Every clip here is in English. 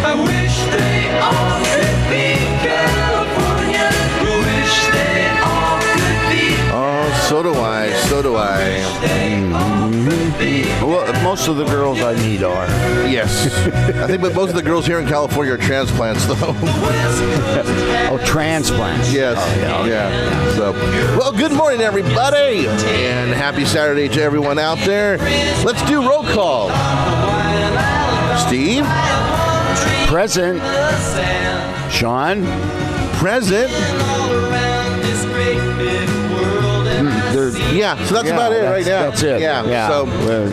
I wish they all could be California. I wish they all could be. Oh, so do I. So do I. Well, most of the girls I meet are. Yes. I think but most of the girls here in California are transplants, though. Oh, transplants. Yes. Oh, yeah. So, well, good morning, everybody, and happy Saturday to everyone out there. Let's do roll call. Steve? Present. Sean? Present. Yeah, so that's about it right now. That's it. Yeah. So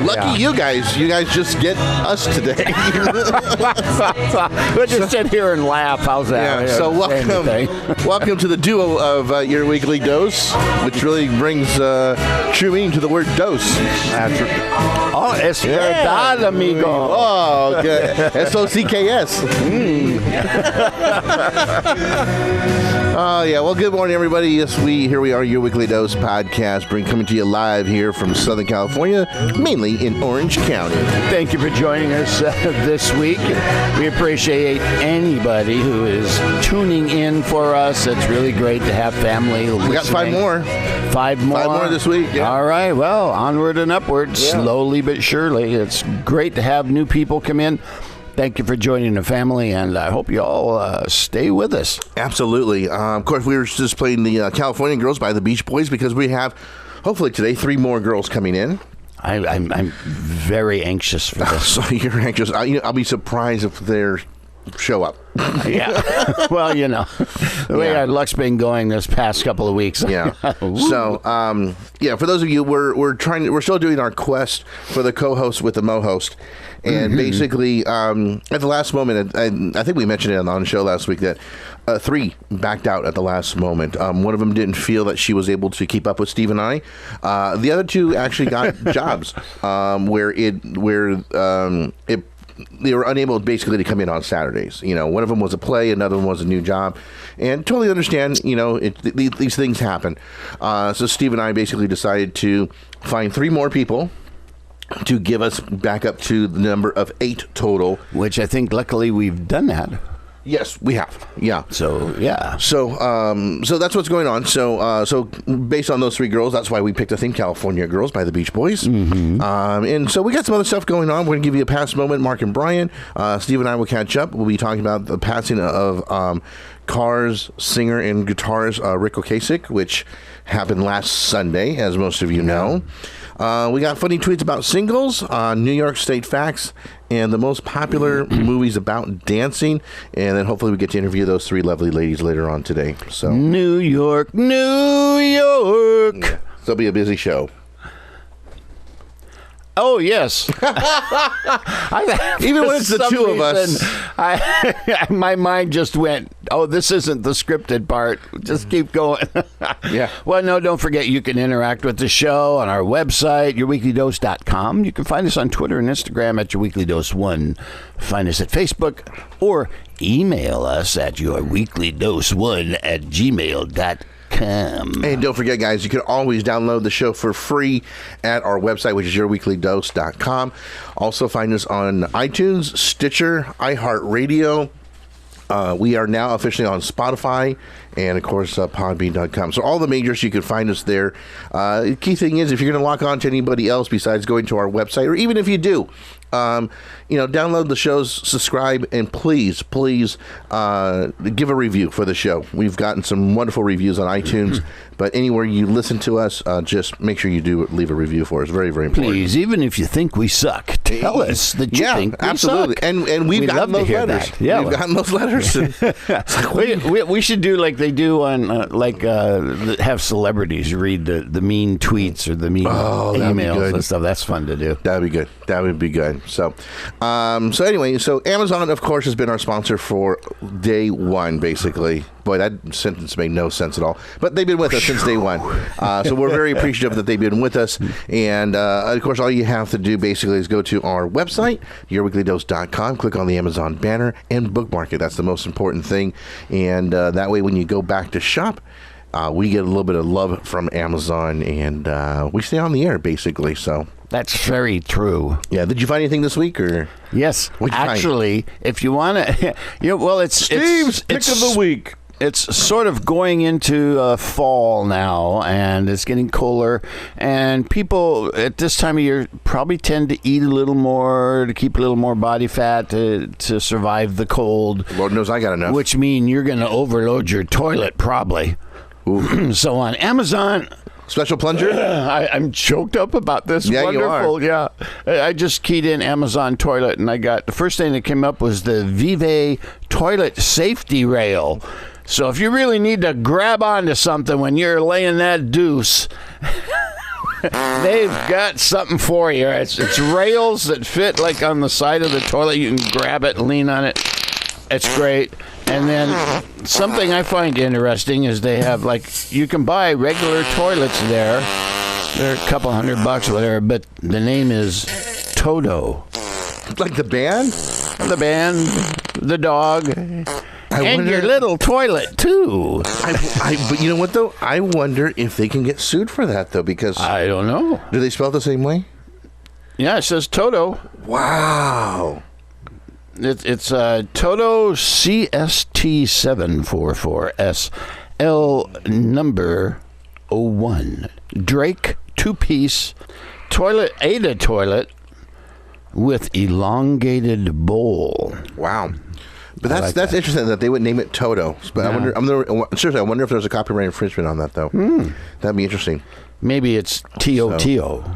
lucky you guys. You guys just get us today. We'll just sit here and laugh. How's that? Yeah. So welcome to the duo of your weekly dose, which really brings true meaning to the word dose. Oh, es verdad, amigo. Oh, okay. SOCKS. Oh, yeah. Well, good morning, everybody. Yes, here we are, your weekly dose podcast, coming to you live here from Southern California, mainly in Orange County. Thank you for joining us this week. We appreciate anybody who is tuning in for us. It's really great to have family listening. We got 5 more. 5 more. 5 more this week. Yeah. All right. Well, onward and upward, slowly but surely. It's great to have new people come in. Thank you for joining the family, and I hope you all stay with us. Absolutely. Of course, we were just playing the California Girls by the Beach Boys because we have, hopefully today, 3 more girls coming in. I'm very anxious for this. So you're anxious. I'll be surprised if they're show up. Yeah. Well, the way our luck's been going this past couple of weeks. Yeah. So, for those of you, we're still doing our quest for the co-host with the mo-host. And basically, at the last moment, I think we mentioned it on the show last week that 3 backed out at the last moment. One of them didn't feel that she was able to keep up with Steve and I. The other 2 actually got jobs where they were unable basically to come in on Saturdays. One of them was a play, another one was a new job, and totally understand. These things happen. So Steve and I basically decided to find 3 more people to give us back up to the number of 8 total. Which I think luckily we've done that. Yes, we have. Yeah. So, yeah. So that's what's going on. So based on those 3 girls, that's why we picked the theme California Girls by the Beach Boys. And so we got some other stuff going on. We're going to give you a past moment, Mark and Brian. Steve and I will catch up. We'll be talking about the passing of Cars singer and guitarist Rick Ocasek, which happened last Sunday, as most of you know. We got funny tweets about singles, New York State facts, and the most popular movies about dancing. And then hopefully we get to interview those 3 lovely ladies later on today. So New York, New York. Yeah. So it'll be a busy show. Oh, yes. Even when it's the 2 of us. My mind just went, this isn't the scripted part. Just keep going. Yeah. Well, no, don't forget you can interact with the show on our website, yourweeklydose.com. You can find us on Twitter and Instagram at yourweeklydose1. Find us at Facebook or email us at yourweeklydose1@gmail.com. And don't forget, guys, you can always download the show for free at our website, which is yourweeklydose.com. Also find us on iTunes, Stitcher, iHeartRadio. We are now officially on Spotify and of course podbean.com. So all the majors, you can find us there. Key thing is, if you're going to lock on to anybody else besides going to our website, or even if you do, download the shows, subscribe, and please give a review for the show. We've gotten some wonderful reviews on iTunes, but anywhere you listen to us, just make sure you do leave a review for us. Very, very important. Please, even if you think we suck, tell us that you think we absolutely. suck. And we've gotten those letters. That. Yeah, we've gotten those letters. we should do like they do on have celebrities read the mean tweets or the mean emails and stuff. That's fun to do. That'd be good. That would be good. So, anyway, Amazon, of course, has been our sponsor for day one, basically. Boy, that sentence made no sense at all. But they've been with us since day one. So we're very appreciative that they've been with us. And, of course, all you have to do basically is go to our website, yourweeklydose.com, click on the Amazon banner, and bookmark it. That's the most important thing. And that way, when you go back to shop, we get a little bit of love from Amazon, and we stay on the air, basically. So that's very true. Yeah. Did you find anything this week, or? Yes. Actually, if you want to, it's Steve's pick of the week. It's sort of going into fall now, and it's getting cooler, and people at this time of year probably tend to eat a little more to keep a little more body fat to survive the cold. Lord knows I got enough. Which means you're going to overload your toilet probably. So on Amazon... Special plunger? I'm choked up about this. Yeah, wonderful. you are. Yeah. I just keyed in Amazon toilet, and I got the first thing that came up was the Vive toilet safety rail. So if you really need to grab onto something when you're laying that deuce, they've got something for you. It's rails that fit like on the side of the toilet. You can grab it and lean on it. It's great. And then something I find interesting is they have, you can buy regular toilets there. They're a couple $100 or whatever, but the name is Toto. Like the band? The band, the dog, and your little toilet, too. But you know what, though? I wonder if they can get sued for that, though, because... I don't know. Do they spell it the same way? Yeah, it says Toto. Wow. It's Toto CST744SL number 01. Drake 2-piece toilet, Ada toilet with elongated bowl. Wow. But that's interesting that they would name it Toto. But yeah. I wonder if there's a copyright infringement on that, though. That'd be interesting. Maybe it's T-O-T-O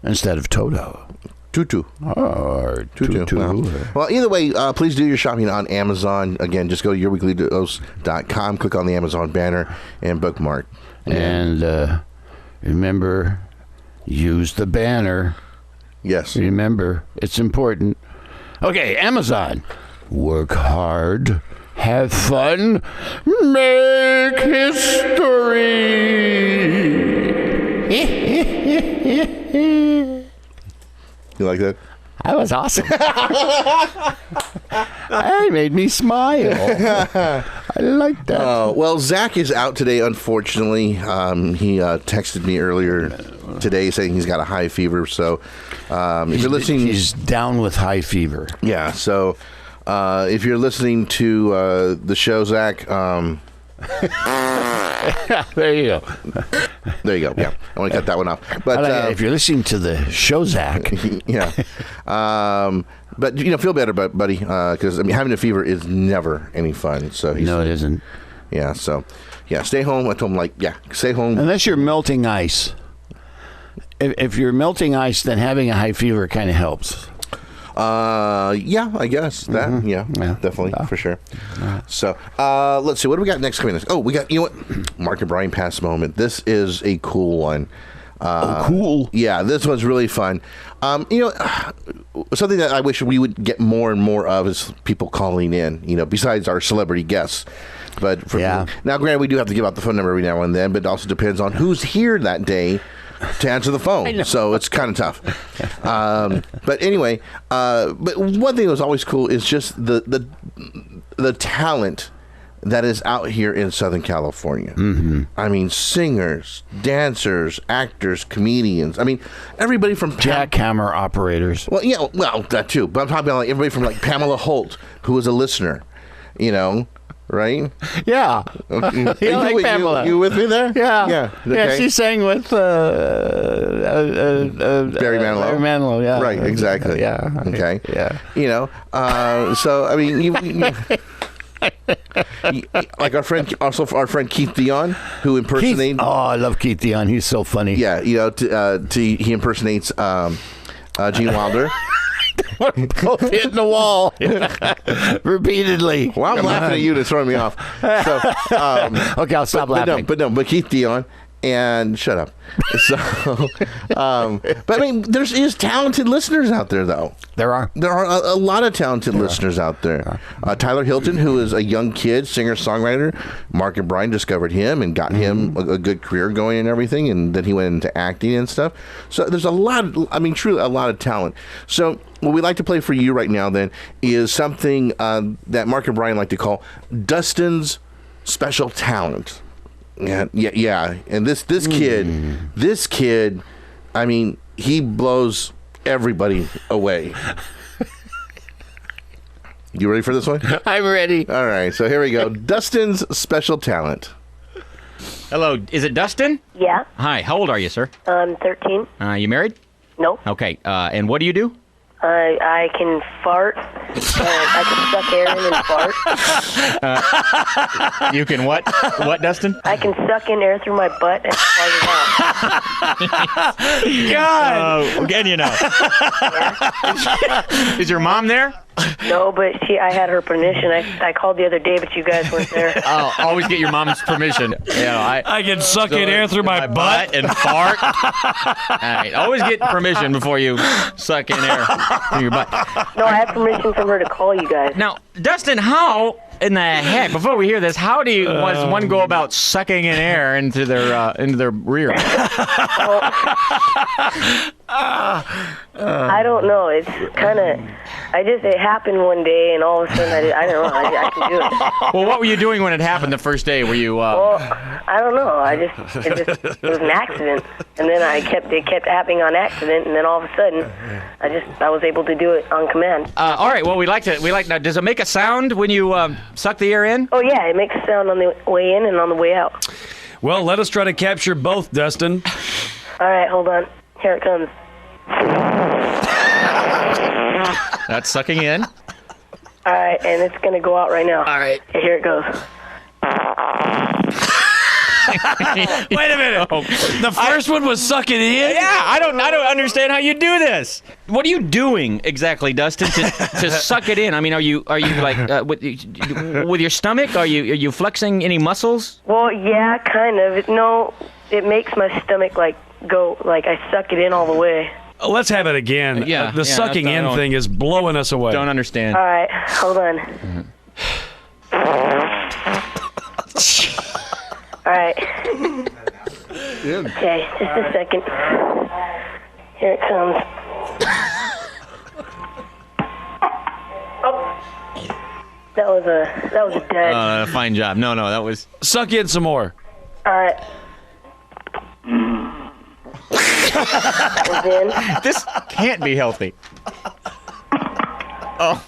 instead of Toto. Tutu. Or Tutu. Well, either way, please do your shopping on Amazon. Again, just go to yourweeklydose.com, click on the Amazon banner, and bookmark. And remember, use the banner. Yes. Remember, it's important. Okay, Amazon. Work hard, have fun, make history. You like that? That was awesome. That made me smile. I like that. Well, Zach is out today, unfortunately. He texted me earlier today saying he's got a high fever. So if you're listening... He's down with high fever. Yeah, so if you're listening to the show, Zach... There you go. There you go. Yeah, I want to cut that one off. But if you're listening to the show, Zach, yeah. But feel better, buddy, because having a fever is never any fun. So no, it isn't. Yeah. So stay home. I told him stay home unless you're melting ice. If you're melting ice, then having a high fever kind of helps. Yeah, I guess that. Yeah, definitely for sure. So, let's see. What do we got next coming? Oh, we got Mark and Brian Past Moment. This is a cool one. Cool. Yeah, this one's really fun. Something that I wish we would get more and more of is people calling in. Besides our celebrity guests. But now, granted, we do have to give out the phone number every now and then, but it also depends on who's here that day to answer the phone. So it's kind of tough. But anyway, but one thing that was always cool is just the talent that is out here in Southern California. Mm-hmm. I mean, singers, dancers, actors, comedians. I mean, everybody from jackhammer operators. Well, that too. But I'm talking about everybody from Pamela Holt, who was a listener, right? Yeah. Okay. You like Pamela. You with me there? Yeah. Yeah. Yeah, Okay. she sang with Barry Manilow. Barry Manilow, yeah. Right, exactly. Yeah. Okay. Yeah. You know, so I mean, like our friend Keith Dion, who impersonates. Oh, I love Keith Dion. He's so funny. Yeah, you know, he impersonates Gene Wilder. Both hitting the wall repeatedly. Well, I'm laughing at you to throw me off. So, okay, I'll stop laughing. But Keith Dion. And shut up. So, but I mean, there is talented listeners out there, though. There are a lot of talented listeners out there. Tyler Hilton, who is a young kid, singer-songwriter. Mark and Brian discovered him and got him a good career going and everything, and then he went into acting and stuff. So there's a lot, truly a lot of talent. So what we like to play for you right now, then, is something that Mark and Brian like to call Dustin's Special Talent. Yeah. And this kid, I mean, he blows everybody away. You ready for this one? I'm ready. All right, so here we go. Dustin's Special Talent. Hello, is it Dustin? Yeah, Hi, how old are you, sir? I'm 13. You married? Nope. Okay, and what do you do? I can fart. I can suck air in and fart. You can what? What, Dustin? I can suck in air through my butt and fart it out. God! Again, you know. Is your mom there? No, but I had her permission. I called the other day, but you guys weren't there. Oh, always get your mom's permission. You know, I can suck in air through my butt and fart. All right, always get permission before you suck in air through your butt. No, I have permission from her to call you guys. Now, Dustin, how in the heck, before we hear this, how does one go about sucking in air into their rear? I don't know. It's kind of. It happened one day, and all of a sudden, I don't know. I can do it. Well, what were you doing when it happened the first day? Were you? Well, I don't know. It was an accident, and then it kept happening on accident, and then all of a sudden, I was able to do it on command. All right. Well, we like. Now, does it make a sound when you suck the air in? Oh yeah, it makes a sound on the way in and on the way out. Well, let us try to capture both, Dustin. All right, hold on. Here it comes. That's sucking in. All right, and it's gonna go out right now. All right. Okay, here it goes. Wait a minute. The first one was sucking in? Yeah, I don't understand how you do this. What are you doing exactly, Dustin, to suck it in? I mean, are you like with your stomach? Are you flexing any muscles? Well, yeah, kind of. No, it makes my stomach go I suck it in all the way. Let's have it again. The sucking in thing is blowing us away. Don't understand. All right, hold on. All right. Okay, just a second. Here it comes. Oh, that was a dead. Fine job. No, that was. Suck in some more. All right. And then, This can't be healthy. Oh.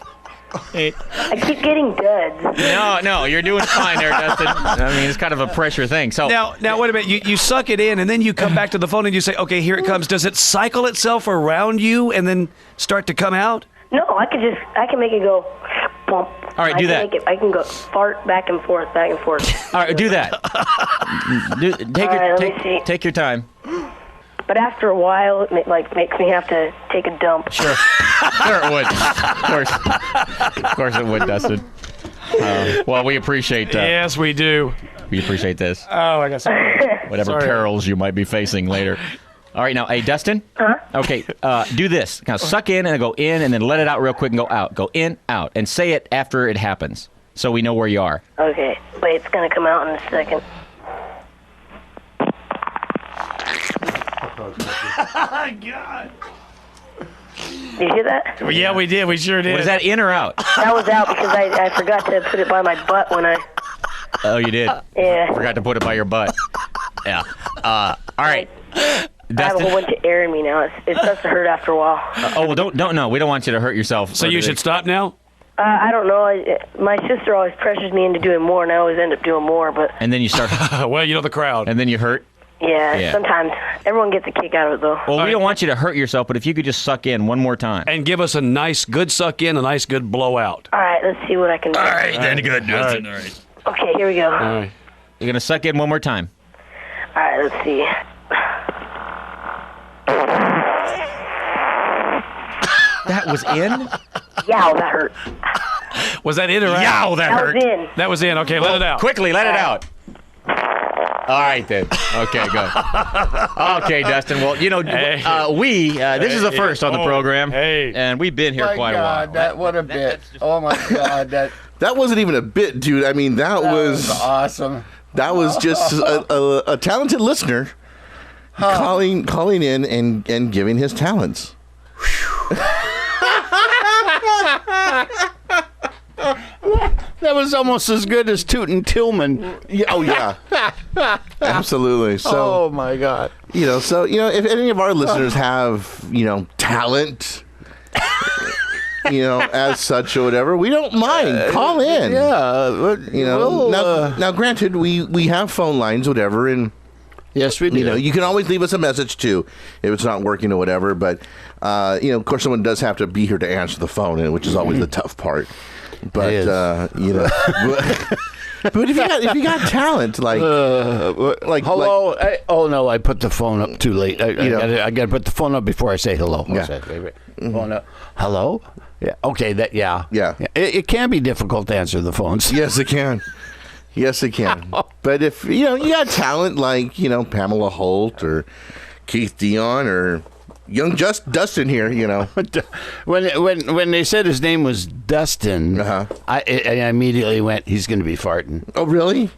Hey. I keep getting duds. No, you're doing fine there, Dustin. I mean, it's kind of a pressure thing. So Now, wait a minute. You suck it in, and then you come back to the phone and you say, okay, here it comes. Does it cycle itself around you and then start to come out? No, I can make it go. Bump. All right, do that. I can go fart back and forth, back and forth. all right, do that. Let me see. Take your time. But after a while, it makes me have to take a dump. Sure it would. Of course it would, Dustin. Well, we appreciate Yes, we do. we appreciate this. Oh, I guess. Whatever Sorry. perils you might be facing later. All right, now, hey, Dustin. Okay, do this. Kind of suck in and then go in and then let it out real quick and go out. Go in, out, and say it after it happens, so we know where you are. Okay, wait, it's gonna come out in a second. God. Did you hear that? Yeah, we did. We sure did. Was that in or out? That was out because I forgot to put it by my butt when I. Oh, you did. Yeah. Forgot to put it by your butt. Yeah. All right. I have a Dustin. whole bunch of air in me now. It starts to hurt after a while. Oh well, don't. No, we don't want you to hurt yourself. So you should stop now? I don't know. My sister always pressures me into doing more, and I always end up doing more. But And then you start, Well, you know the crowd. and then you hurt. yeah, sometimes everyone gets a kick out of it, though. Well, we don't want you to hurt yourself, but if you could just suck in one more time. And give us a nice, good suck in, a nice, good blowout. All right, let's see what I can do. All right, then good, Dustin. All right. Okay, here we go. All right. You're going to suck in one more time. All right, let's see. That was in? Yow, that hurt. Was that in or out? Yow, that That hurt. was in. That was in. Okay, let it out. Quickly, let it out. All right, then. Okay, good. Okay, Dustin. Well, you know, Hey. this is a first on the program. Hey. And we've been here quite a while. What a bit. Oh, my God. That wasn't even a bit, dude. I mean, that was awesome. that was just a talented listener calling in and giving his talents. That was almost as good as Tootin' Tillman. Yeah, oh yeah, absolutely. So Oh, my God. if any of our listeners have talent, as such or whatever, we don't mind. Call in. Yeah. Now granted, we have phone lines, whatever, and yes, we do. you can always leave us a message too if it's not working or whatever. But of course, someone does have to be here to answer the phone, which is always the tough part. But It is. but if you got talent, hello. No, I put the phone up too late. I got to put the phone up before I say hello. Yeah. Phone up. Hello. Yeah. Okay. Yeah. It can be difficult to answer the phones. Yes, it can. Yes, it can. But if you got talent like Pamela Holt or Keith Dion or young Dustin here, When they said his name was Dustin, I immediately went, he's going to be farting. Oh, really?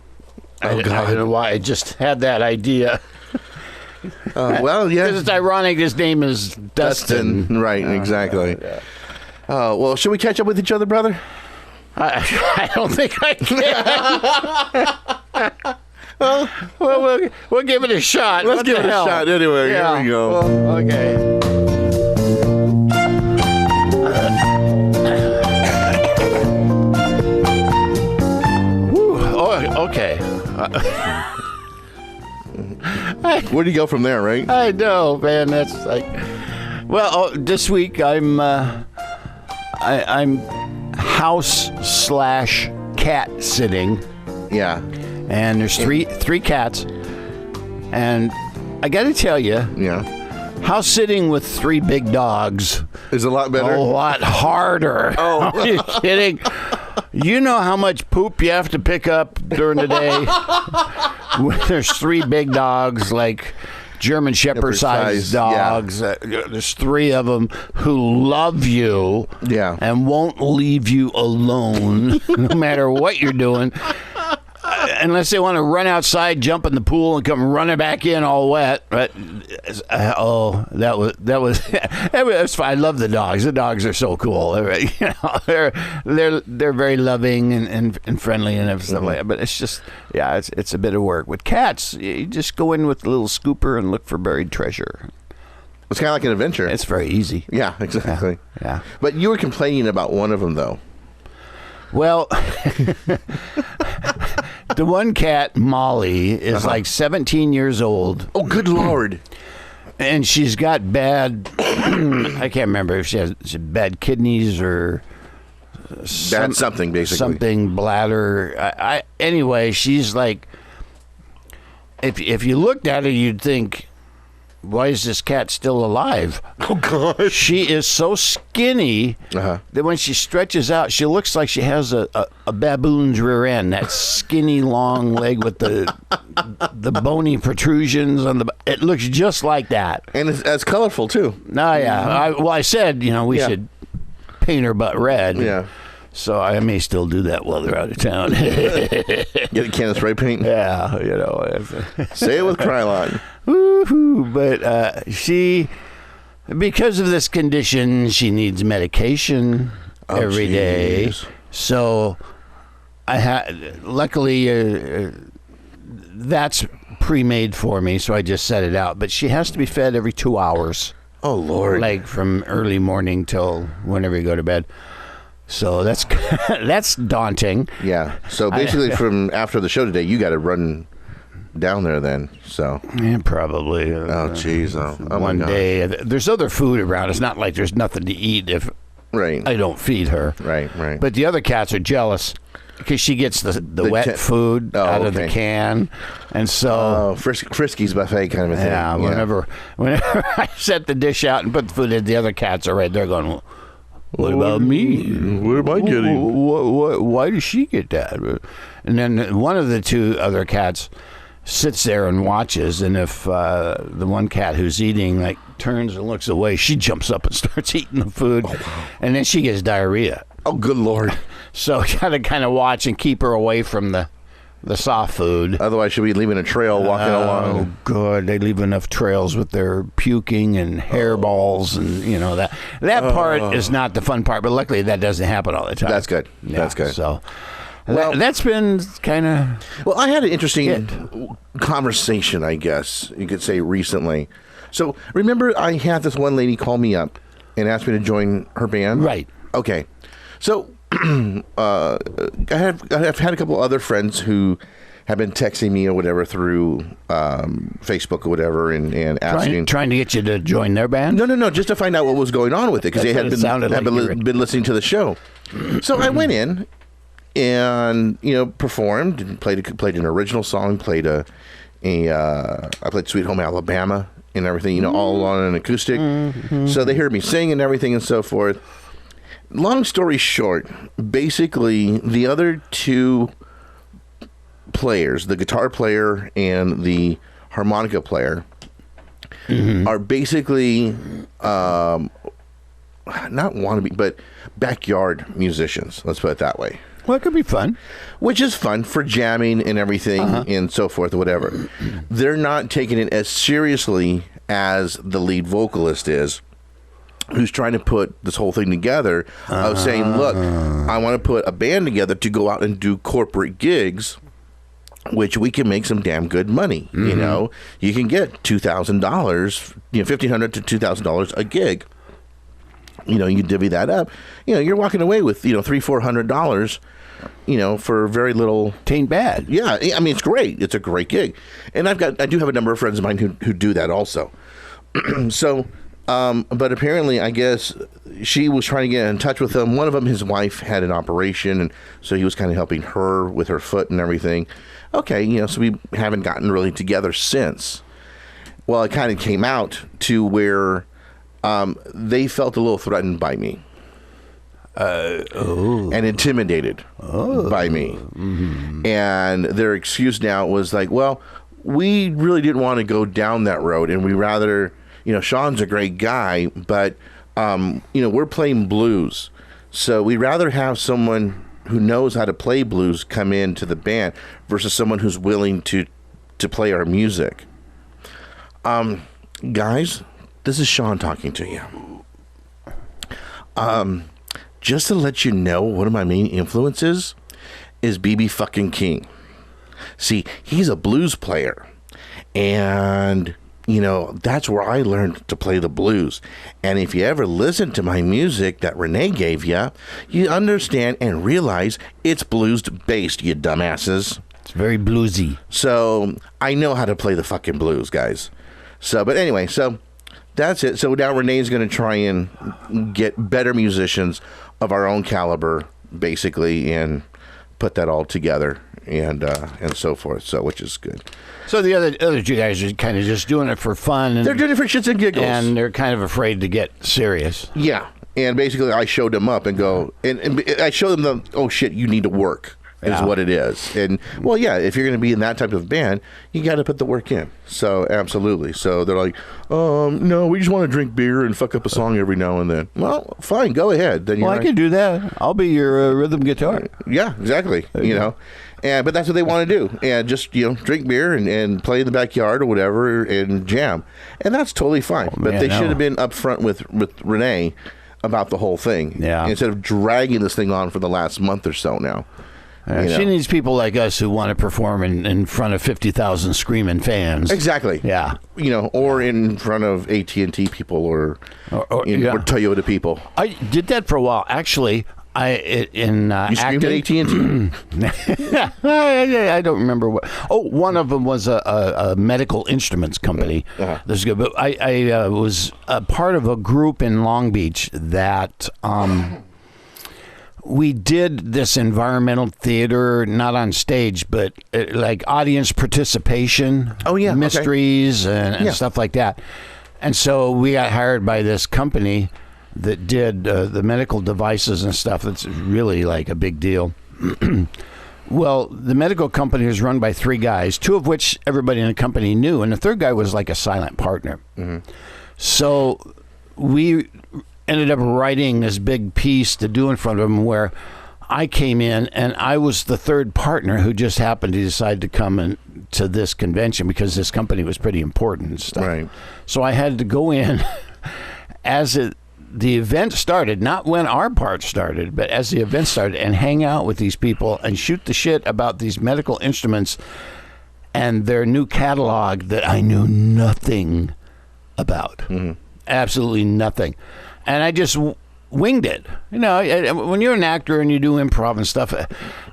I don't know why. I just had that idea. Well, yeah. Because it's ironic his name is Dustin. Right, exactly. Well, should we catch up with each other, brother? I don't think I can. Well, we'll give it a shot. Let's What give the it a hell? shot anyway. Yeah. Here we go. Well, okay. Whew. Oh, okay. Where do you go from there, right? I know, man. That's like, well, this week I'm house/cat sitting, Yeah. and there's three cats, and I got to tell you, Yeah. house sitting with three big dogs Is it a lot better? a lot harder. Oh, are you kidding? You know how much poop you have to pick up during the day? When there's three big dogs, like German Shepherd-sized dogs. There's three of them who love you and won't leave you alone, no matter what you're doing. Unless they want to run outside, jump in the pool, and come running back in all wet. But that was fine. I love the dogs. The dogs are so cool. They're very loving and friendly and stuff like that. But it's just it's a bit of work. With cats, you just go in with a little scooper and look for buried treasure. It's kind of like an adventure. It's very easy. Yeah, exactly. Yeah. But you were complaining about one of them, though. Well, the one cat, Molly, is like 17 years old. Oh, good Lord. And she's got bad, I can't remember if she has bad kidneys or Bad something, basically. something bladder. Anyway, she's like, if you looked at her, you'd think, why is this cat still alive? Oh, God. She is so skinny that when she stretches out, she looks like she has a baboon's rear end. That skinny, long leg with the bony protrusions on the. It looks just like that. And it's colorful, too. No, yeah. I said, we should paint her butt red. Yeah. So I may still do that while they're out of town. Get a can of spray paint. Yeah, Say it with Krylon. Woo-hoo. But she, because of this condition, she needs medication every day. So I had, luckily, that's pre-made for me, so I just set it out. But she has to be fed every 2 hours. Oh, Lord. Like from early morning till whenever you go to bed. So that's that's daunting. Yeah. So basically, from after the show today, you got to run down there then. So. Yeah, probably. Oh, jeez. Oh, one my God. day. There's other food around. It's not like there's nothing to eat if Right. I don't feed her. Right. But the other cats are jealous because she gets the wet food out of the can, and so Frisky's buffet kind of a thing. yeah. Whenever I set the dish out and put the food in, the other cats are right there going, well, what about me? What am I getting? Why does she get that? And then one of the two other cats sits there and watches, and if the one cat who's eating like turns and looks away, she jumps up and starts eating the food, and then she gets diarrhea. Oh, good Lord. So gotta kind of watch and keep her away from the soft food. Otherwise, she'll be leaving a trail walking Oh, along. good. They leave enough trails with their puking and hairballs, and that part is not the fun part. But luckily, that doesn't happen all the time. That's good. Yeah, That's good. So, Well- that's been kind of Well, I had an interesting conversation, I guess you could say, recently. So, remember, I had this one lady call me up and ask me to join her band? right. Okay. So, I've had a couple other friends who have been texting me or whatever through Facebook or whatever and asking. Trying to get you to join their band. No, just to find out what was going on with it because they That's had what it sounded like you were- been listening to the show. So I went in and performed and played an original song, I played Sweet Home Alabama and everything, all on an acoustic. Mm-hmm. So they heard me sing and everything and so forth. Long story short, basically the other two players, the guitar player and the harmonica player, are basically not wannabe, but backyard musicians. Let's put it that way. Well, it could be fun. Which is fun for jamming and everything and so forth or whatever. They're not taking it as seriously as the lead vocalist is, who's trying to put this whole thing together of saying, look, I want to put a band together to go out and do corporate gigs, which we can make some damn good money. You can get $2,000, $1,500 to $2,000 a gig. You divvy that up. You're walking away with $300-400. For very little. Tain't bad. Yeah, I mean it's great. It's a great gig, and I do have a number of friends of mine who do that also. So, but apparently, I guess she was trying to get in touch with them. One of them, his wife had an operation, and so he was kind of helping her with her foot and everything. Okay, so we haven't gotten really together since. Well, it kind of came out to where they felt a little threatened by me. And intimidated by me. And their excuse now was like, well, we really didn't want to go down that road, and we rather, Sean's a great guy, but, we're playing blues. So we'd rather have someone who knows how to play blues come into the band versus someone who's willing to play our music. Guys, this is Sean talking to you. Just to let you know, one of my main influences is BB fucking King. See, he's a blues player. And, that's where I learned to play the blues. And if you ever listen to my music that Renee gave you, you understand and realize it's blues-based, you dumbasses. It's very bluesy. So, I know how to play the fucking blues, guys. So, but anyway, that's it. So now Renee's going to try and get better musicians of our own caliber, basically, and put that all together and so forth. So, which is good. So the other two guys are kind of just doing it for fun. And They're doing it for shits and giggles. And they're kind of afraid to get serious. Yeah. And basically, I showed them up and go, and I showed them oh shit, you need to work. Is what it is. And well, yeah, if you're going to be in that type of band, you got to put the work in. So absolutely. So they're like, no, we just want to drink beer and fuck up a song every now and then. Well, fine, go ahead. Then I can do that. I'll be your rhythm guitar. Yeah, exactly. And but that's what they want to do, and just drink beer and play in the backyard or whatever and jam, and that's totally fine. But they should have been upfront with Renee about the whole thing, instead of dragging this thing on for the last month or so now. She needs people like us who want to perform in front of 50,000 screaming fans. Exactly. Yeah. Or in front of AT&T people or Toyota people. I did that for a while. Actually, You screamed at AT&T? I don't remember what. Oh, one of them was a medical instruments company. This is good. But I was a part of a group in Long Beach that we did this environmental theater, not on stage, but like audience participation. Oh, yeah. Mysteries and stuff like that. And so we got hired by this company that did the medical devices and stuff. That's really like a big deal. Well, the medical company was run by 3 guys, 2 of which everybody in the company knew, and the third guy was like a silent partner. So we ended up writing this big piece to do in front of him where I came in and I was the third partner who just happened to decide to come to this convention because this company was pretty important and stuff. Right. So I had to go in as the event started, not when our part started, but as the event started, and hang out with these people and shoot the shit about these medical instruments and their new catalog that I knew nothing about. Absolutely nothing. And I just winged it. You know, when you're an actor and you do improv and stuff,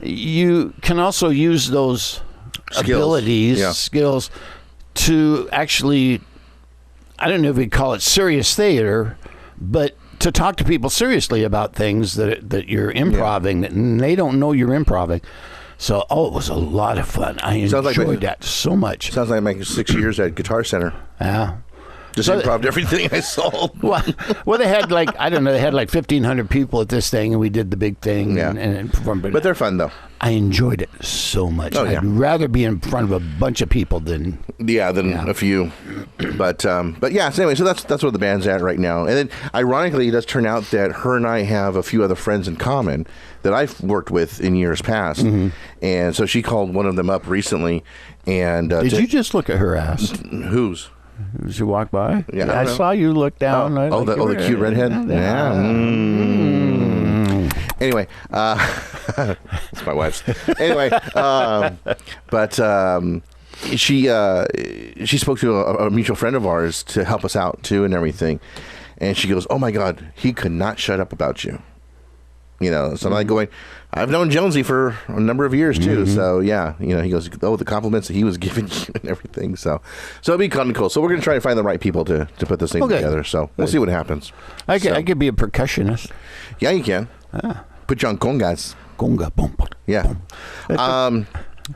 you can also use those skills to actually, I don't know if we call it serious theater, but to talk to people seriously about things that you're improving, and they don't know you're improving. So, it was a lot of fun. I enjoyed that so much. Sounds like my 6 years at Guitar Center. Yeah. Just improv everything I sold. Well, they had like 1,500 people at this thing, and we did the big thing and performed. But they're fun, though. I enjoyed it so much. Oh, yeah. I'd rather be in front of a bunch of people than a few. But yeah. So anyway, so that's where the band's at right now. And then, ironically, it does turn out that her and I have a few other friends in common that I've worked with in years past. And so she called one of them up recently. And did you just look at her ass? Whose? Did she walk by? Yeah, I saw you look down. The cute redhead. Yeah. Anyway, it's my wife's. Anyway, she spoke to a mutual friend of ours to help us out too and everything, and she goes, "Oh my God, he could not shut up about you." You know, so I'm like going, I've known Jonesy for a number of years too. So yeah, you know, he goes, the compliments that he was giving you and everything. So it'll be kind of cool. So we're going to try to find the right people to put this thing together. So we'll see what happens. I could be a percussionist. Yeah, you can. Put you on congas. Conga, boom. Yeah.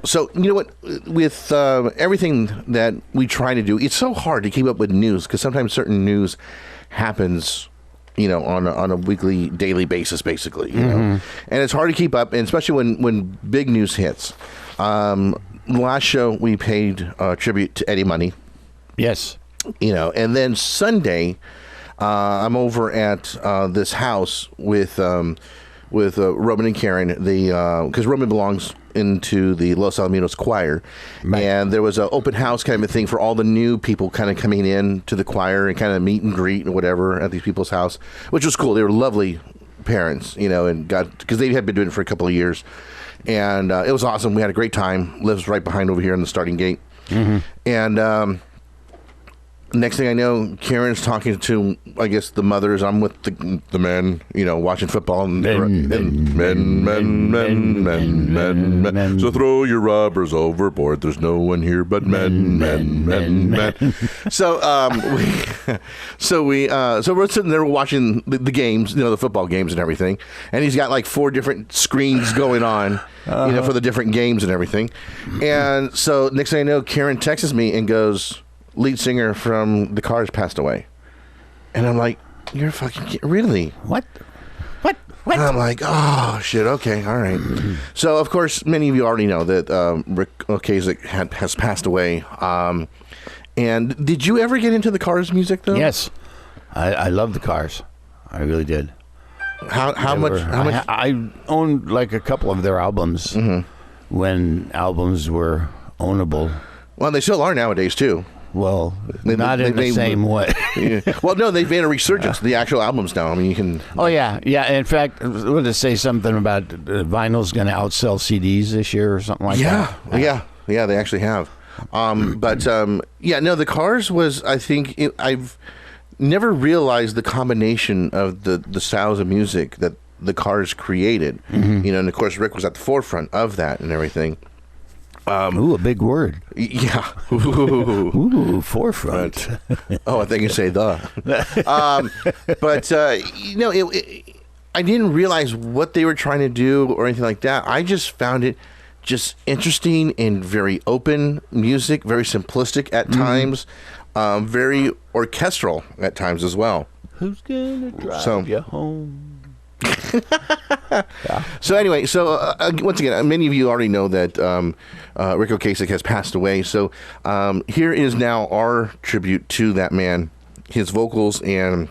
So, you know what, with everything that we try to do, it's so hard to keep up with news because sometimes certain news happens, you know, on a weekly, daily basis, basically, you know, and it's hard to keep up, and especially when big news hits. Last show we paid tribute to Eddie Money. Yes. You know, and then Sunday, I'm over at this house with Roman and Karen, because Roman belongs into the Los Alamitos choir, and there was an open house kind of a thing for all the new people kind of coming in to the choir and kind of meet and greet and whatever at these people's house, which was cool. They were lovely parents, you know, and because they had been doing it for a couple of years, and it was awesome. We had a great time. Lives right behind over here in the starting gate, and next thing I know, Karen's talking to, I guess, the mothers. I'm with the men, you know, watching football. And men. So throw your rubbers overboard. There's no one here but men. So we're sitting there watching the games, you know, the football games and everything. And he's got like 4 different screens going on, you know, for the different games and everything. And so next thing I know, Karen texts me and goes, lead singer from The Cars passed away. And I'm like, you're fucking kidding. Really? What? And I'm like, oh, shit, okay, all right. So, of course, many of you already know that Rick Ocasek has passed away. And did you ever get into The Cars music, though? Yes. I love The Cars. I really did. How much? I owned like a couple of their albums when albums were ownable. Well, they still are nowadays, too. Well, not in the same way. Yeah. Well, no, they've made a resurgence. The actual albums now. I mean, you can. Oh yeah. In fact, would it say something about vinyl's going to outsell CDs this year or something like that? Yeah. They actually have. The Cars was. I think I've never realized the combination of the styles of music that the cars created. You know, and of course Rick was at the forefront of that and everything. Ooh, a big word. Yeah. Ooh, forefront. Oh, I think you say the. But you know, I didn't realize what they were trying to do or anything like that. I just found it just interesting and very open music, very simplistic at times, very orchestral at times as well. Who's gonna drive you home? So anyway, once again, many of you already know that Rick Ocasek has passed away. So here is now our tribute to that man, his vocals, and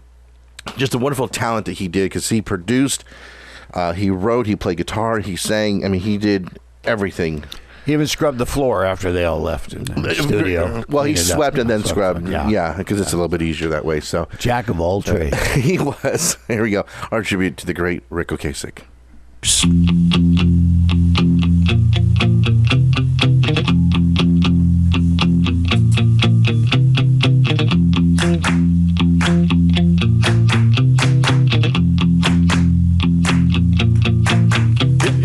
just the wonderful talent that he did, because he produced, he wrote, he played guitar, he sang. I mean, he did everything. He even scrubbed the floor after they all left in the studio. Well, he swept and then scrubbed. Yeah. Yeah, because it's a little bit easier that way. So Jack of all trades. he was. Here we go. Our tribute to the great Rick Ocasek.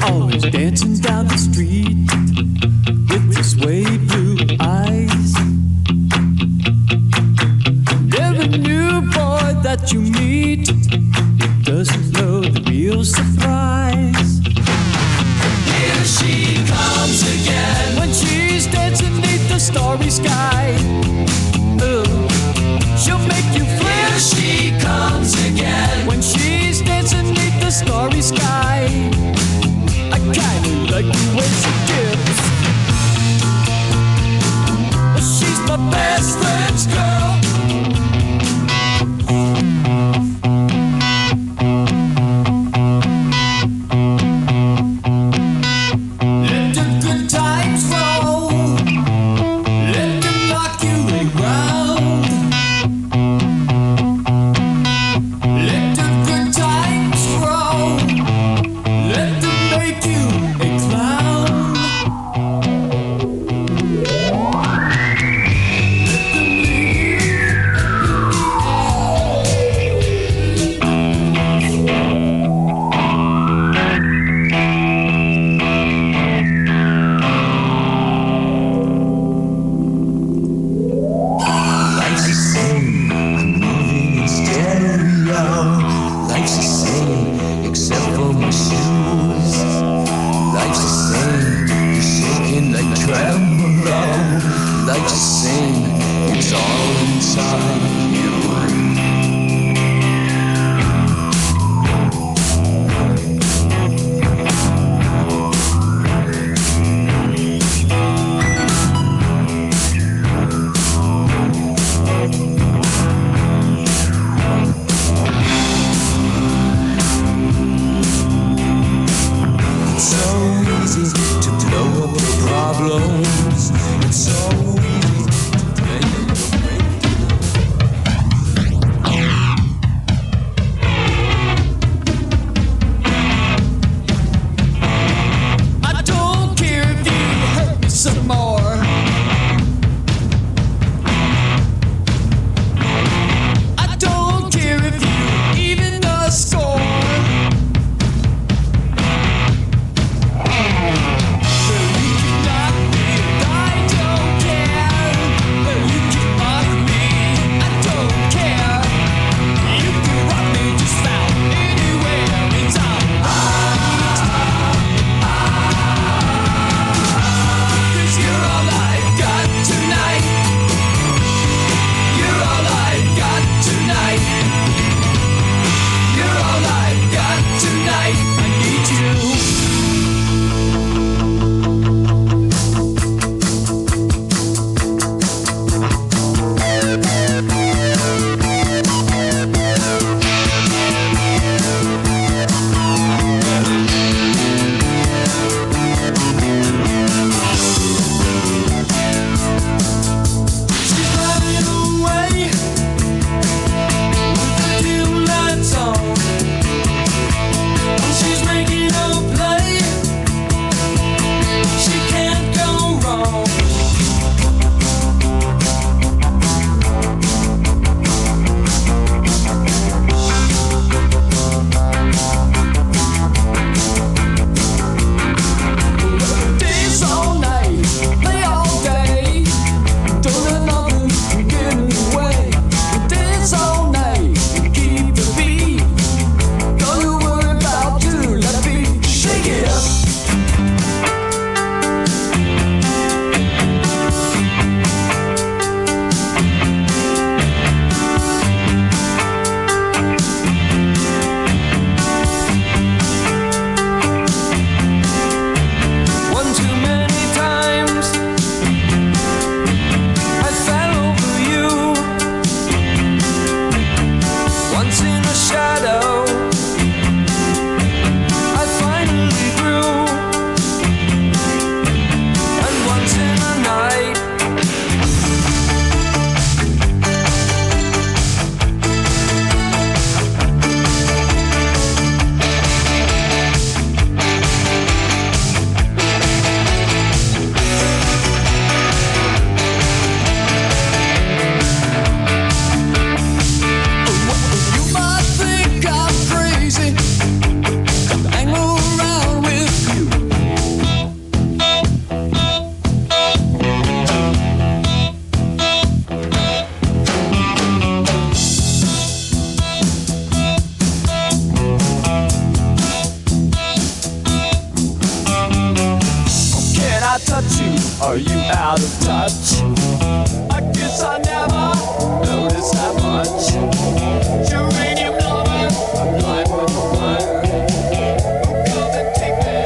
Always dancing down the street with your sway blue eyes. Every new boy that you meet, he doesn't know the real surprise. Here she comes again when she's dancing beneath the starry sky. She'll make you feel. Here she comes again when she's dancing beneath the starry sky. I kinda like the way she dips. She's my best friend's girl. Let the good times roll. Let them knock you around. Let the good times roll. Let them make you a clown. Let them Life's the same, I'm moving in stereo. Life's the same, except for my shoes. Life's the same, you're shaking like tremolo. Life's the same, it's all inside you. It's so easy to blow up your problems. It's so easy to play your I touch you, are you out of touch? I guess I never noticed that much. Uranium lover, I'm blind with the wire. Come and take me.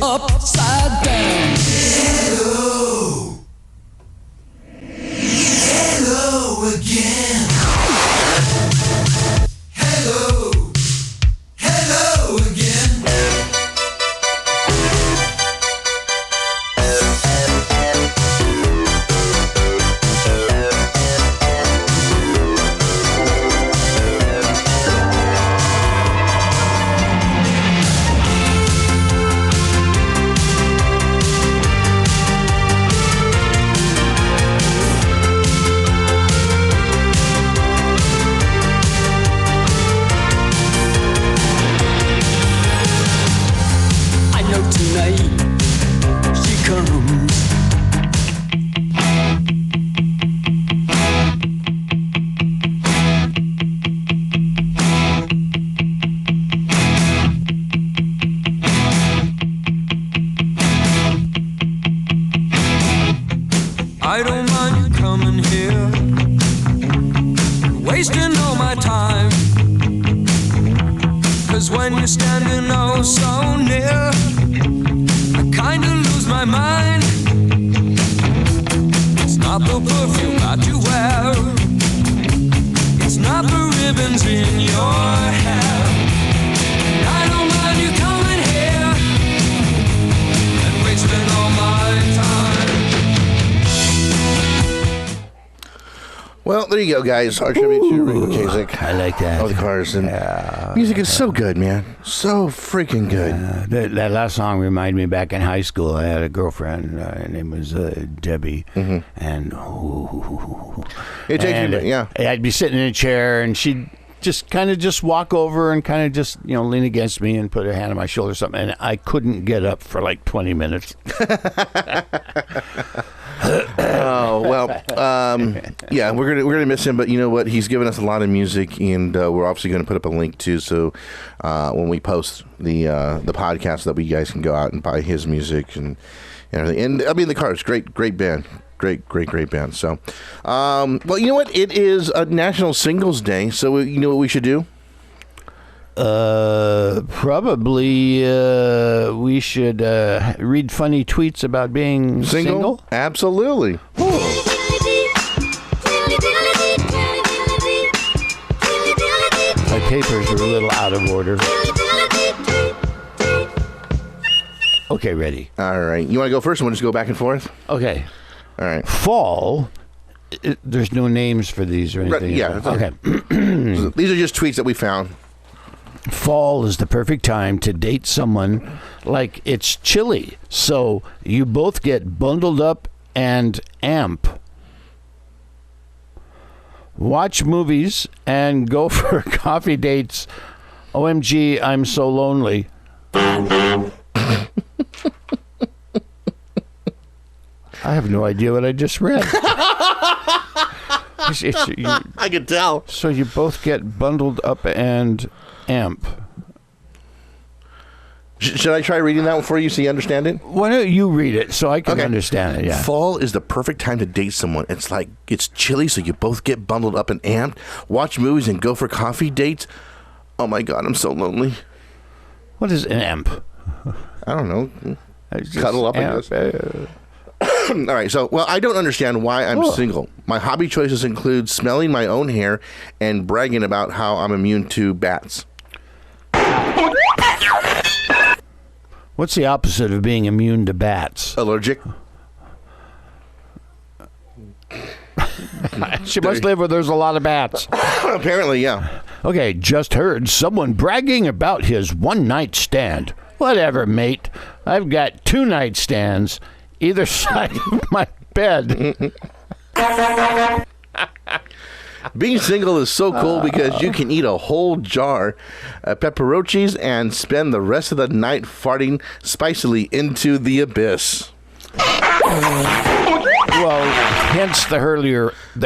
Upside down. Hello. Hello again. Hello. Hello again. I don't mind you coming here, wasting all my time. 'Cause when you're standing oh so near, I kinda lose my mind. It's not the perfume that you wear, it's not the ribbons in your hair. And I don't mind you coming here and wasting all my time. Well, there you go, guys. Our tribute to Rico Ocasek. I like that. All the cars and music is so good, man. So freaking good. That last song reminded me back in high school. I had a girlfriend. Her name was Debbie, and It takes me back, yeah. I'd be sitting in a chair, and she'd just kind of just walk over and kind of just lean against me and put her hand on my shoulder or something, and I couldn't get up for like 20 minutes. Oh well, yeah, we're gonna miss him, but you know what? He's given us a lot of music, and we're obviously going to put up a link too. So when we post the podcast, that you guys can go out and buy his music and everything. And I mean, the Cars, great band, great band. So, well, you know what? It is a National Singles Day, so you know what we should do. Probably we should read funny tweets about being single. Absolutely. My papers are a little out of order. Okay, ready. All right. You want to go first, and we'll just go back and forth? Okay. All right. Fall. There's no names for these or anything. Yeah. Okay. These are just tweets that we found. Fall is the perfect time to date someone like it's chilly, so you both get bundled up and amp. Watch movies and go for coffee dates. OMG, I'm so lonely. I have no idea what I just read. I can tell. So you both get bundled up and amp. Should I try reading that one for you so you understand it? Why don't you read it so I can understand it? Yeah. Fall is the perfect time to date someone. It's like it's chilly, so you both get bundled up and amped. Watch movies and go for coffee dates. Oh my God, I'm so lonely. What is an amp? I don't know. Cuddle up, I guess. All right, so, well, I don't understand why I'm single. My hobby choices include smelling my own hair and bragging about how I'm immune to bats. What's the opposite of being immune to bats? Allergic. She must live where there's a lot of bats. Apparently, yeah. Okay, just heard someone bragging about his one-night stand. Whatever, mate. I've got 2 nightstands either side of my bed. Being single is so cool because you can eat a whole jar of pepperonci's and spend the rest of the night farting spicily into the abyss. Well, hence the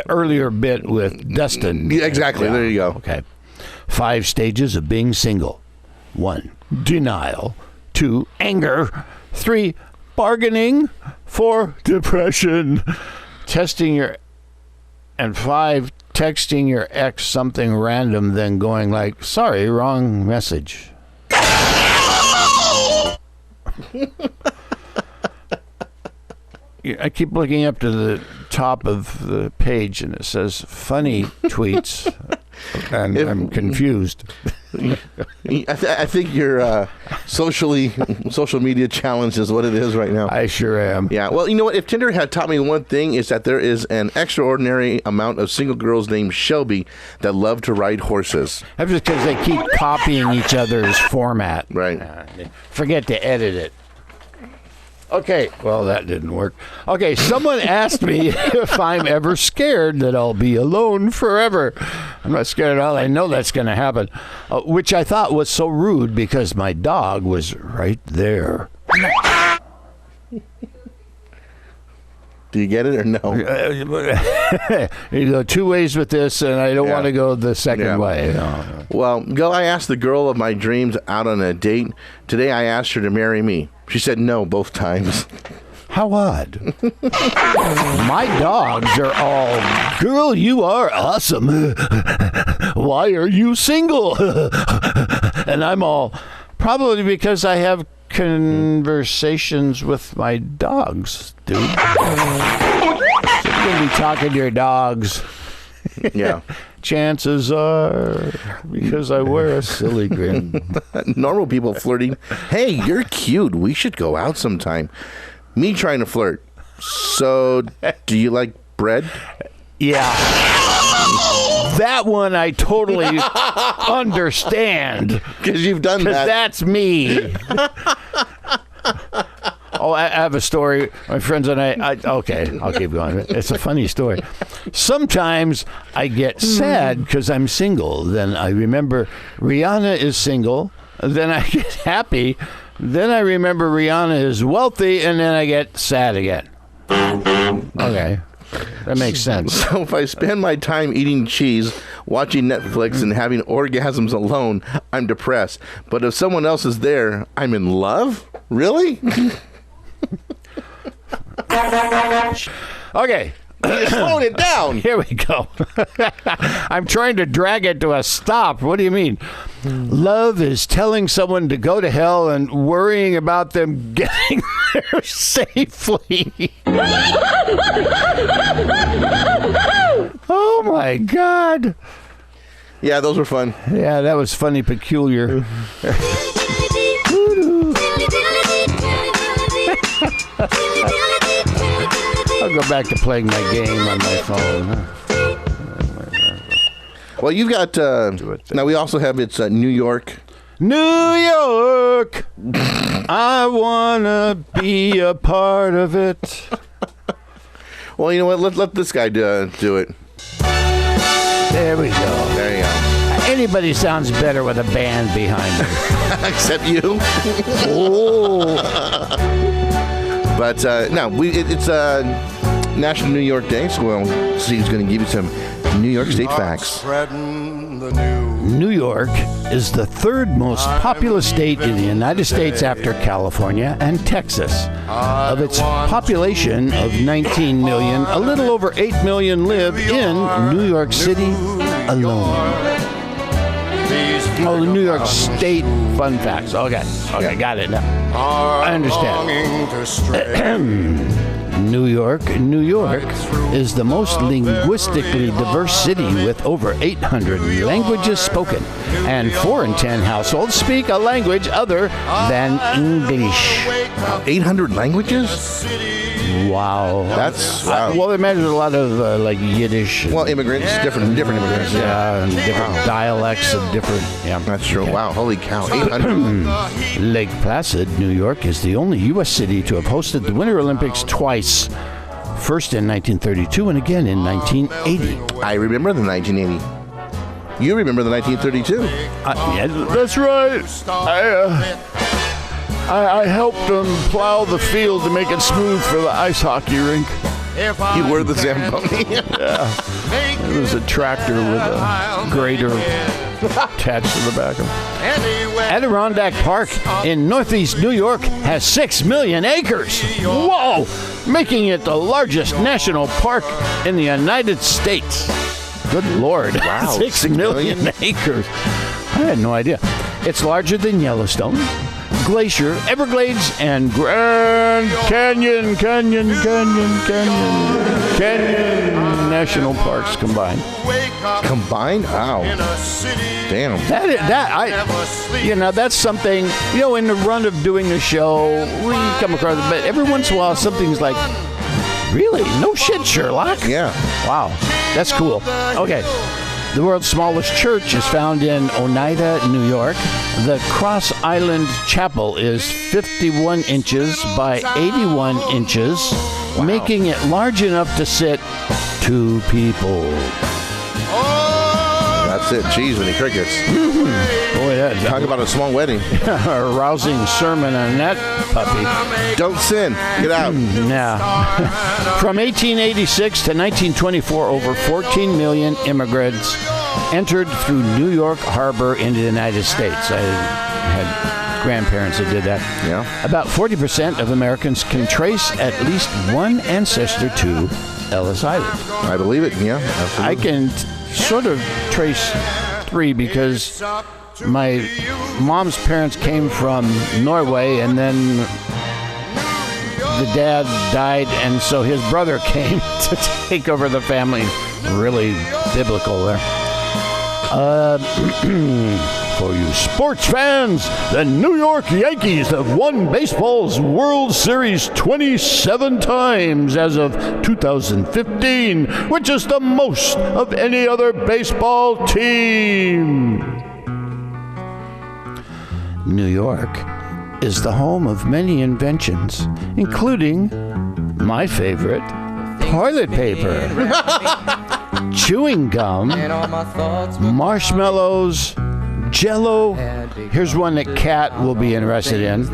earlier bit with Dustin. Yeah, exactly. There you go. Okay. 5 stages of being single. 1, denial. 2, anger. 3, bargaining. 4, depression. And 5, texting your ex something random, then going like, sorry, wrong message. I keep looking up to the top of the page, and it says funny tweets, and I'm confused. I think your social media challenge is what it is right now. I sure am. Yeah. Well, you know what? If Tinder had taught me one thing, is that there is an extraordinary amount of single girls named Shelby that love to ride horses. That's just because they keep copying each other's format. Right. They forget to edit it. Okay, well, that didn't work. Okay, someone asked me if I'm ever scared that I'll be alone forever. I'm not scared at all. I know that's going to happen, which I thought was so rude because my dog was right there. Do you get it or no? You go 2 ways with this, and I don't want to go the second way. No. Well, I asked the girl of my dreams out on a date. Today I asked her to marry me. She said no both times. How odd. My dogs are all, girl, you are awesome. Why are you single? And I'm all, probably because I have conversations with my dogs, dude. So you're going to be talking to your dogs. Yeah. Chances are, because I wear a silly grin. Normal people flirting. Hey, you're cute. We should go out sometime. Me trying to flirt. So, do you like bread? Yeah. That one I totally understand. Because you've done that. Because that's me. Oh, I have a story. My friends and I, okay, I'll keep going. It's a funny story. Sometimes I get sad because I'm single. Then I remember Rihanna is single. Then I get happy. Then I remember Rihanna is wealthy. And then I get sad again. Okay. That makes sense. So if I spend my time eating cheese, watching Netflix, and having orgasms alone, I'm depressed. But if someone else is there, I'm in love? Really? Okay. Slow it down. Here we go. I'm trying to drag it to a stop. What do you mean? Love is telling someone to go to hell and worrying about them getting there safely. Oh, my God. Yeah, those were fun. Yeah, that was funny, peculiar. I'll go back to playing my game on my phone. Well, you've got... now, we also have it's New York. New York! I want to be a part of it. Well, you know what? Let this guy do it. There we go. There you go. Anybody sounds better with a band behind them. Except you. Oh. But no, it's National New York Day, so we'll see who's going to give you some New York State facts. New York is the third most populous state in the United States after California and Texas. Of its population of 19 million, a little over 8 million live in New York City alone. Oh, the New York State fun facts. Okay, got it now. I understand. New York is the most linguistically diverse city with over 800 languages spoken, and 4 in 10 households speak a language other than English. 800 languages? Wow. That's wow. Well, imagine a lot of like Yiddish. Well, immigrants, different immigrants. Yeah, and different dialects of different. Yeah, that's true. Okay. Wow, holy cow, 800. Lake Placid, New York, is the only U.S. city to have hosted the Winter Olympics twice. First in 1932 and again in 1980. I remember the 1980. You remember the 1932. Yeah, that's right. I helped them plow the field to make it smooth for the ice hockey rink. You were the Zamboni. Yeah. It was a tractor with a grader attached to the back of it. Adirondack Park in Northeast New York has 6 million acres. Whoa! Making it the largest national park in the United States. Good Lord. Wow. 6 million acres. I had no idea. It's larger than Yellowstone, Glacier, Everglades, and Grand Canyon national parks combined. Combined? Wow. Damn. That's something, in the run of doing the show, we come across it, but every once in a while something's like, really? No shit, Sherlock? Yeah. Wow. That's cool. Okay. The world's smallest church is found in Oneida, New York. The Cross Island Chapel is 51 inches by 81 inches, making it large enough to sit 2 people. That's it. Jeez, when he crickets. Boy, Talk about a small wedding. a rousing sermon on that puppy. Don't sin. Get out. Yeah. From 1886 to 1924, over 14 million immigrants entered through New York Harbor into the United States. I had grandparents that did that. Yeah. About 40% of Americans can trace at least one ancestor to Ellis Island. I believe it. Yeah, absolutely. I can sort of trace 3 because my mom's parents came from Norway, and then the dad died, and so his brother came to take over the family. Really biblical there. For you sports fans, the New York Yankees have won baseball's World Series 27 times as of 2015, which is the most of any other baseball team. New York is the home of many inventions, including my favorite, toilet paper, chewing gum, marshmallows, Jell-O. Here's one that Kat will be interested in.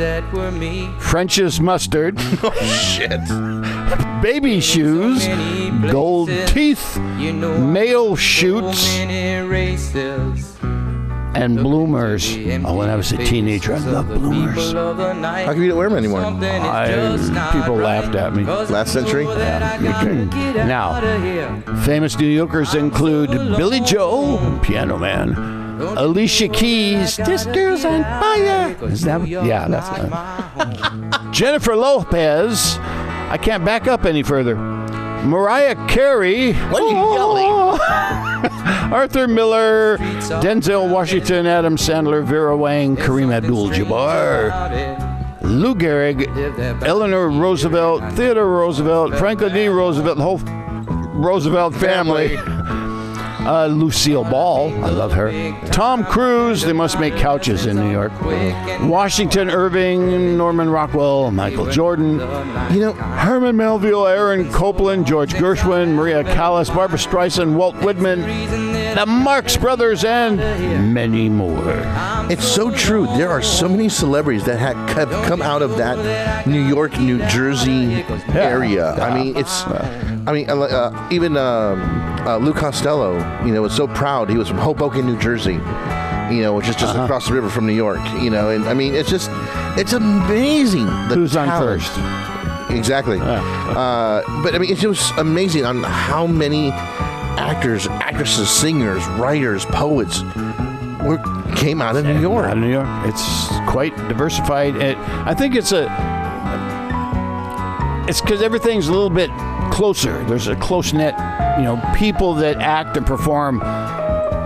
French's mustard. Oh, shit. Baby shoes, gold teeth, mayo shoots, and bloomers. Oh, when I was a teenager, I loved bloomers. How come you don't wear them anymore? People laughed at me. Last century? Now, famous New Yorkers include Billy Joel, Piano Man, Alicia Keys, This Girl's on Fire. Is that? Yeah, that's it. Jennifer Lopez. I can't back up any further. Mariah Carey. What are you yelling? Arthur Miller, Denzel Washington, Adam Sandler, Vera Wang, Kareem Abdul-Jabbar, Lou Gehrig, Eleanor Roosevelt, Theodore Roosevelt, Franklin D. Roosevelt, the whole Roosevelt family. Lucille Ball, I love her. Tom Cruise, they must make couches in New York. Washington Irving, Norman Rockwell, Michael Jordan. Herman Melville, Aaron Copland, George Gershwin, Maria Callas, Barbara Streisand, Walt Whitman, the Marx Brothers, and many more. It's so true. There are so many celebrities that have come out of that New York, New Jersey area. I mean, even Lou Costello, was so proud. He was from Hoboken, New Jersey, which is just across the river from New York, and I mean, it's amazing. Who's on first? Exactly. But I mean, it's just amazing on how many actors, actresses, singers, writers, poets came out of New York. Out of New York. It's quite diversified. I think it's because everything's a little bit closer. There's a close-knit, people that act and perform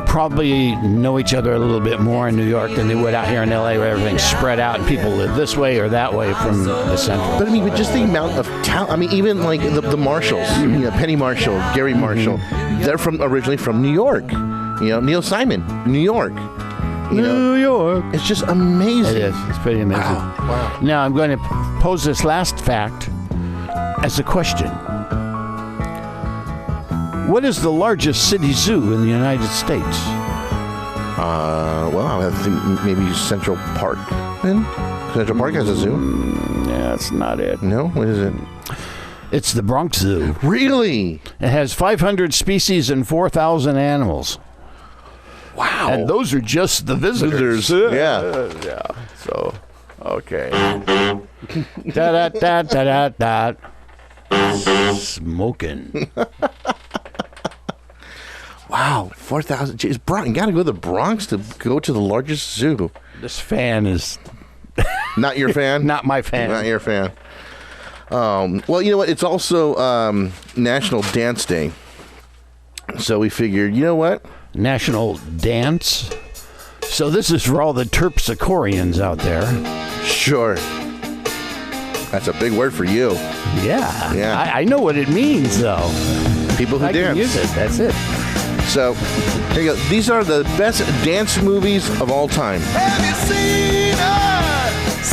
probably know each other a little bit more in New York than they would out here in LA, where everything's spread out and people live this way or that way from the central. But I mean, just the amount of talent. I mean, even like the Marshalls, Penny Marshall, Gary Marshall, they're originally from New York. Neil Simon, New York. New York. It's just amazing. It is. It's pretty amazing. Wow. Now I'm going to pose this last fact as a question. What is the largest city zoo in the United States? Well, I think maybe Central Park. Then Central Park has a zoo. Yeah, that's not it. No, what is it? It's the Bronx Zoo. Really? It has 500 species and 4,000 animals. Wow. And those are just the visitors. Yeah. Yeah. So, okay. Da da da da da da. Smoking. Wow, 4,000. Jeez, you got to go to the Bronx to go to the largest zoo. This fan is Not your fan? not my fan. Not your fan. Well, you know what? It's also National Dance Day. So we figured, you know what? National Dance. So this is for all the terpsichoreans out there. Sure. That's a big word for you. Yeah. Yeah. I know what it means, though. People who I dance. can use it. That's it. So, here you go. These are the best dance movies of all time.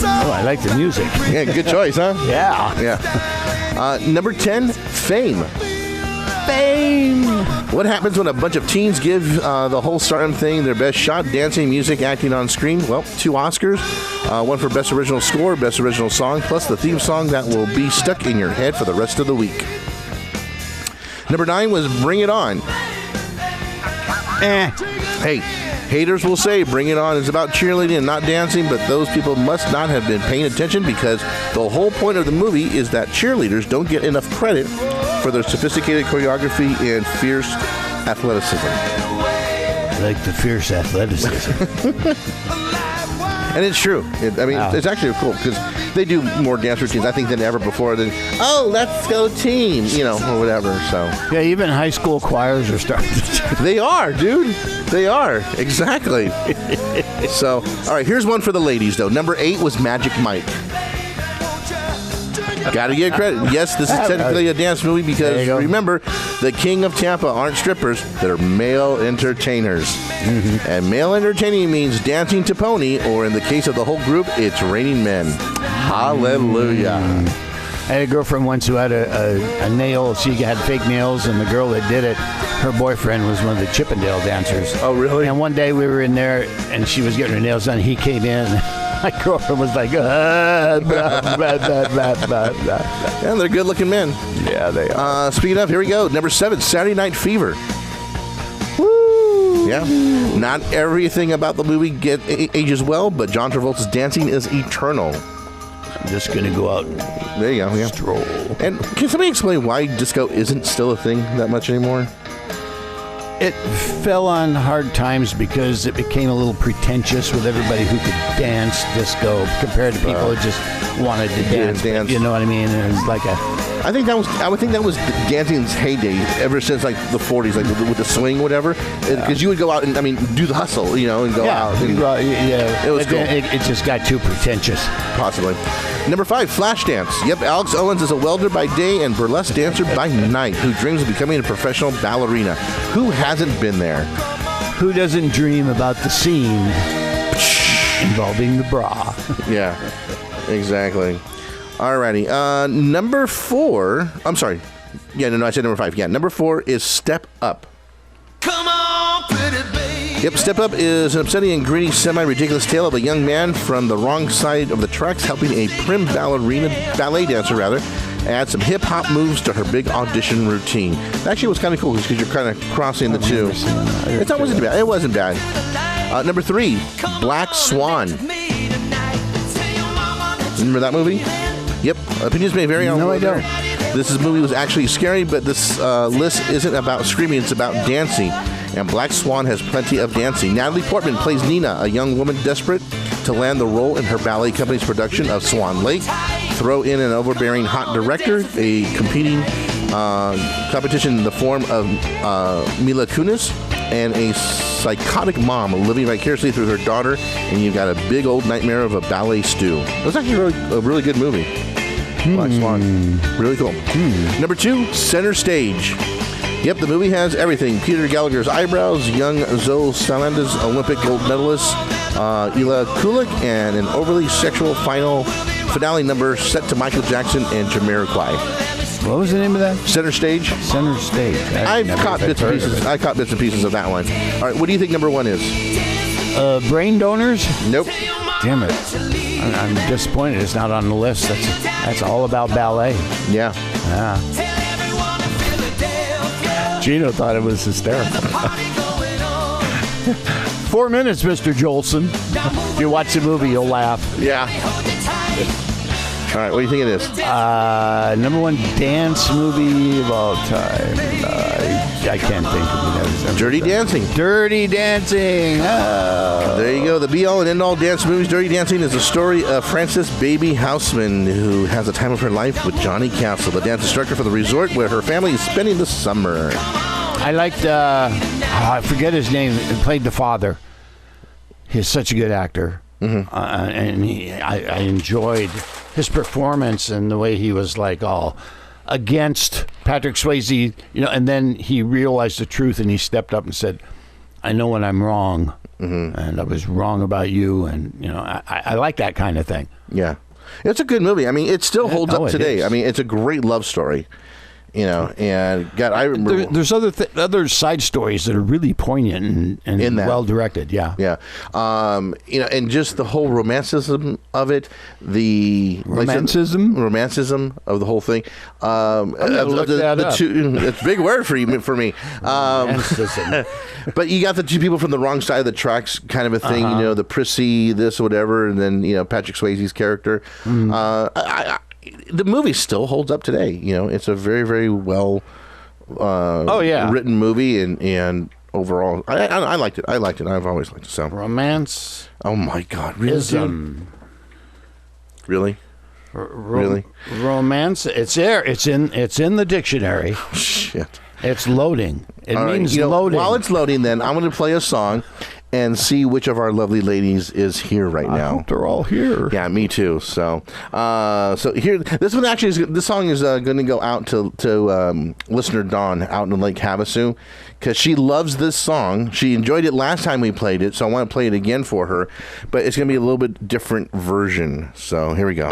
Oh, I like the music. Yeah, good choice, huh? Yeah. Yeah. Number 10, Fame. Fame. What happens when a bunch of teens give the whole starting thing their best shot? Dancing, music, acting on screen. Well, 2 Oscars. One for Best Original Score, Best Original Song, plus the theme song that will be stuck in your head for the rest of the week. Number 9 was Bring It On. Hey, haters will say Bring It On is about cheerleading and not dancing, but those people must not have been paying attention because the whole point of the movie is that cheerleaders don't get enough credit for their sophisticated choreography and fierce athleticism. Like the fierce athleticism. And it's true. It's actually cool because they do more dance routines, I think, than ever before. Than, oh, let's go team, or whatever. So Yeah, even high school choirs are starting to they are, dude. They are. Exactly. So, all right, here's one for the ladies, though. Number 8 was Magic Mike. Got to give credit. Yes, this is technically a dance movie because, remember, the king of Tampa aren't strippers. They're male entertainers. Mm-hmm. And male entertaining means dancing to pony, or in the case of the whole group, it's raining men. Hallelujah. I had a girlfriend once who had a nail. She had fake nails, and the girl that did it, her boyfriend was one of the Chippendale dancers. Oh, really? And one day we were in there, and she was getting her nails done. He came in. My girlfriend was like, blah, blah, blah, blah, blah. Yeah, they're good-looking men. Yeah, they are. Speaking of, here we go. Number 7, Saturday Night Fever. Woo! Yeah. Not everything about the movie ages well, but John Travolta's dancing is eternal. I'm just going to go out and There you go. Yeah. stroll. And can somebody explain why disco isn't still a thing that much anymore? It fell on hard times because it became a little pretentious with everybody who could dance disco compared to people who just wanted to dance. You know what I mean? And it was like I would think that was dancing's heyday ever since like the 40s, like with the swing, whatever. Because you would go out and do the hustle, and go out. And it was cool. It just got too pretentious. Possibly. Number 5, Flashdance. Yep, Alex Owens is a welder by day and burlesque dancer by night who dreams of becoming a professional ballerina. Who hasn't been there? Who doesn't dream about the scene involving the bra? Yeah, exactly. Alrighty. Number 4. I'm sorry. Yeah, no, I said number 5. Yeah, number 4 is Step Up. Come on, pretty baby. Yep, Step Up is an upsetting and gritty, semi-ridiculous tale of a young man from the wrong side of the tracks helping a prim ballet dancer, add some hip-hop moves to her big audition routine. Actually, it was kind of cool because you're kind of crossing the two. It wasn't bad. It wasn't bad. Number 3, Black Swan. Remember that movie? Yep. Opinions may vary on No, I whether don't. this movie was actually scary, but this list isn't about screaming, it's about dancing. And Black Swan has plenty of dancing. Natalie Portman plays Nina, a young woman desperate to land the role in her ballet company's production of Swan Lake. Throw in an overbearing hot director, a competing competition in the form of Mila Kunis, and a psychotic mom living vicariously through her daughter, and you've got a big old nightmare of a ballet stew. It was actually a really good movie. Black Swan. Really cool. Number 2, Center Stage. Yep, the movie has everything. Peter Gallagher's eyebrows, young Zoe Salanda's Olympic gold medalist, Ila Kulik, and an overly sexual finale number set to Michael Jackson and Jamiroquai. What was the name of that? Center Stage. Center Stage. I've caught bits and pieces. I caught bits and pieces of that one. All right, what do you think number 1 is? Brain Donors? Nope. Damn it. I'm disappointed it's not on the list. That's all about ballet. Yeah. Gino thought it was hysterical. 4 minutes, Mr. Jolson. If you watch the movie, you'll laugh. Yeah. All right, what do you think it is? Number 1 dance movie of all time. I can't think of it. Dirty Dancing. Dirty Dancing. Oh. There you go. The be-all and end-all dance movies. Dirty Dancing is the story of Frances Baby Houseman, who has the time of her life with Johnny Castle, the dance instructor for the resort where her family is spending the summer. I liked, I forget his name, he played the father. He's such a good actor. Mm-hmm. And I enjoyed his performance and the way he was like all against Patrick Swayze, and then he realized the truth and he stepped up and said, I know when I'm wrong, and I was wrong about you, and I like that kind of thing. Yeah, it's a good movie. I mean, it still holds up today. I mean, it's a great love story. And God, I remember there's other side stories that are really poignant and well directed. Yeah. And just the whole romanticism of it, romanticism of the whole thing. It's a big word for me. But you got the two people from the wrong side of the tracks, kind of a thing. The prissy, this or whatever, and then Patrick Swayze's character. The movie still holds up today. It's a very, very well written movie, and overall, I liked it. I've always liked it. So romance. Oh my God! Really? Really? Really? Romance. It's there. It's in the dictionary. Oh, shit. It's loading. It means loading. While it's loading, then I'm going to play a song and see which of our lovely ladies is here right now. I hope they're all here. Yeah, me too. So here, this song is going to go out to listener Dawn out in Lake Havasu, because she loves this song. She enjoyed it last time we played it, so I want to play it again for her. But it's going to be a little bit different version. So here we go.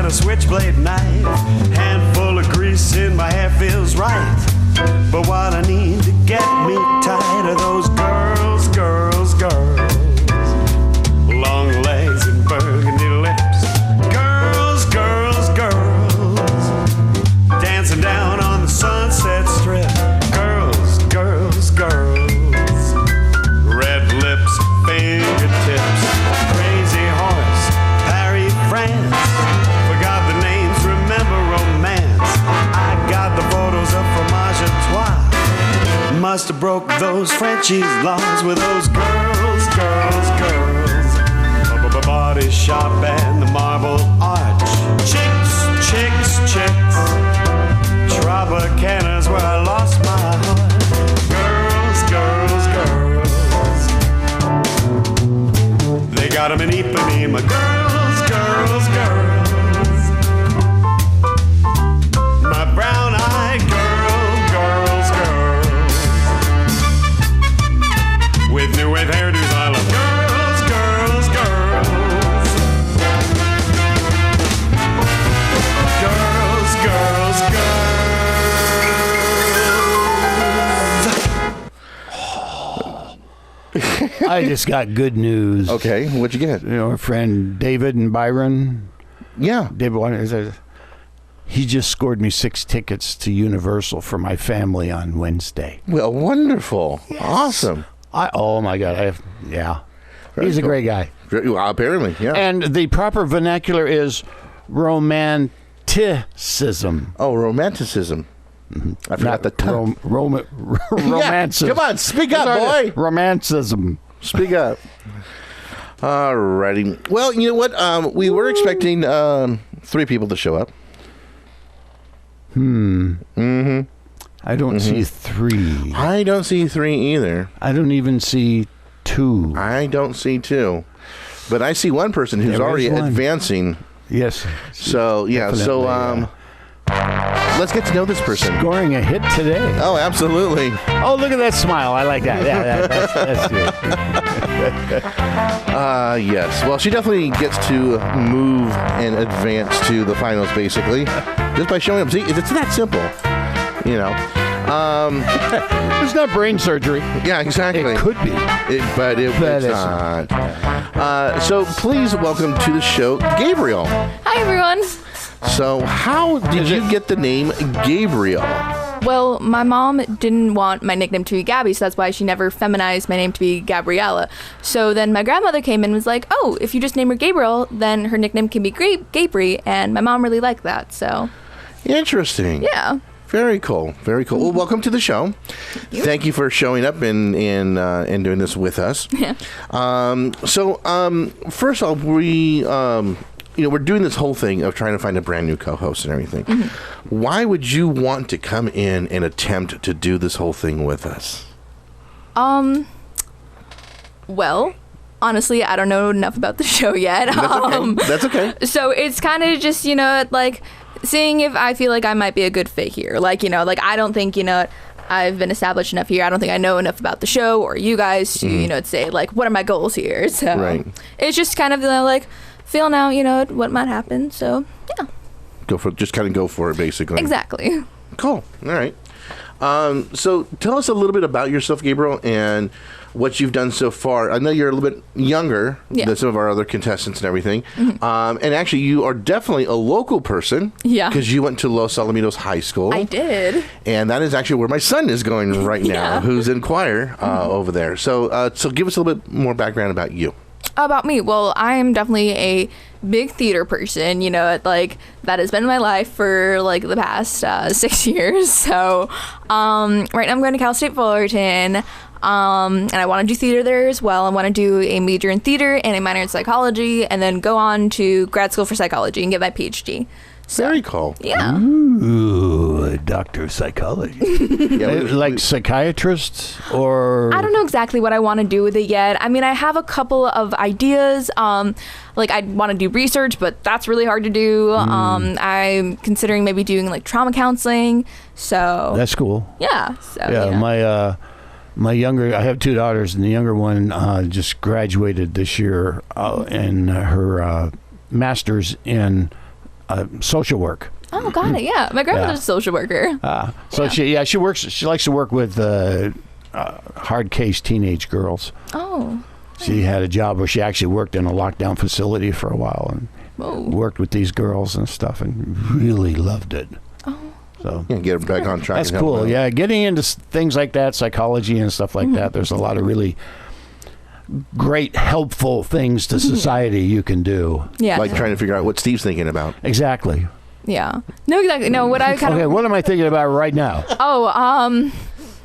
Switchblade knife, handful of grease in my hair feels right. But what I need to get me tight are those girls, girls, girls. Long legs and burgundy lips. Girls, girls, girls. Dancing down on the Sunset Strip. Girls, girls, girls. Red lips, fingertips. Crazy horse, Paris, France. Must have broke those Frenchies' laws with those girls, girls, girls. Body shop and the Marble Arch. Chicks, chicks, chicks. Tropicanas where I lost my heart. Girls, girls, girls. They got 'em in Ipanema. Girls, girls, girls. My brown-eyed girls, girls. With new wave hairdos, I love girls, girls, girls. Girls, girls, girls. I just got good news. Okay, what'd you get? Our friend David and Byron. Yeah. David, he just scored me 6 tickets to Universal for my family on Wednesday. Well, wonderful. Yes. Awesome. Oh my God! He's a great guy. Well, apparently, yeah. And the proper vernacular is romanticism. Oh, romanticism. Mm-hmm. I forgot the tongue. Romanticism. Yeah, come on, speak up, boy. Romanticism. Speak up. Alrighty. Well, you know what? We were expecting 3 people to show up. I don't see 3. I don't see 3 either. I don't even see 2. I don't see 2. But I see one person who's There already is one. advancing. Yes. So, yeah. So, let's get to know this person. Scoring a hit today. Oh, absolutely. Oh, look at that smile. I like that. Yeah, that's good. Yes. Well, she definitely gets to move and advance to the finals, basically, just by showing up. See, it's that simple, you know. It's not brain surgery. Yeah, exactly. It could be. But it's not. So please welcome to the show, Gabriel. Hi, everyone. So how did you get the name Gabriel? Well, my mom didn't want my nickname to be Gabby, so that's why she never feminized my name to be Gabriella. So then my grandmother came in and was like, oh, if you just name her Gabriel, then her nickname can be Gabri, and my mom really liked that, so. Interesting. Yeah. Very cool. Very cool. Well, welcome to the show. Thank you for showing up and doing this with us. Yeah. First off, we're doing this whole thing of trying to find a brand new co-host and everything. Why would you want to come in and attempt to do this whole thing with us? Well, honestly, I don't know enough about the show yet. That's okay. So it's kind of just, like, seeing if I feel like I might be a good fit here. Like, I don't think, I've been established enough here. I don't think I know enough about the show or you guys to, to say, like, what are my goals here? So it's just kind of, like, feeling out, what might happen. So, yeah. Just kind of go for it, basically. Exactly. Cool. All right. So tell us a little bit about yourself, Gabriel, and what you've done so far. I know you're a little bit younger than some of our other contestants and everything. And actually, you are definitely a local person. Yeah. Because you went to Los Alamitos High School. I did. And that is actually where my son is going right now, who's in choir over there. So give us a little bit more background about you. About me? Well, I'm definitely a big theater person, like that has been my life for like the past 6 years. So right now I'm going to Cal State Fullerton, and I want to do theater there as well. I want to do a major in theater and a minor in psychology, and then go on to grad school for psychology and get my PhD. So, very cool. Yeah. Ooh, a doctor of psychology. Like psychiatrist, or? I don't know exactly what I want to do with it yet. I mean, I have a couple of ideas. Like I want to do research, but that's really hard to do. I'm considering maybe doing like trauma counseling. So that's cool. Yeah. So yeah. My younger, I have 2 daughters, and the younger one just graduated this year in her master's in social work. Oh, got it. Yeah, my grandmother's a social worker. She works. She likes to work with hard case teenage girls. Oh. She had a job where she actually worked in a lockdown facility for a while and worked with these girls and stuff, and really loved it. Oh. So get back on track. That's cool. Yeah, getting into things like that, psychology and stuff like that. There's a lot of really great, helpful things to society you can do. Yeah. Like trying to figure out what Steve's thinking about. Exactly. Yeah. No, exactly. No, what I kind of... Okay, what am I thinking about right now?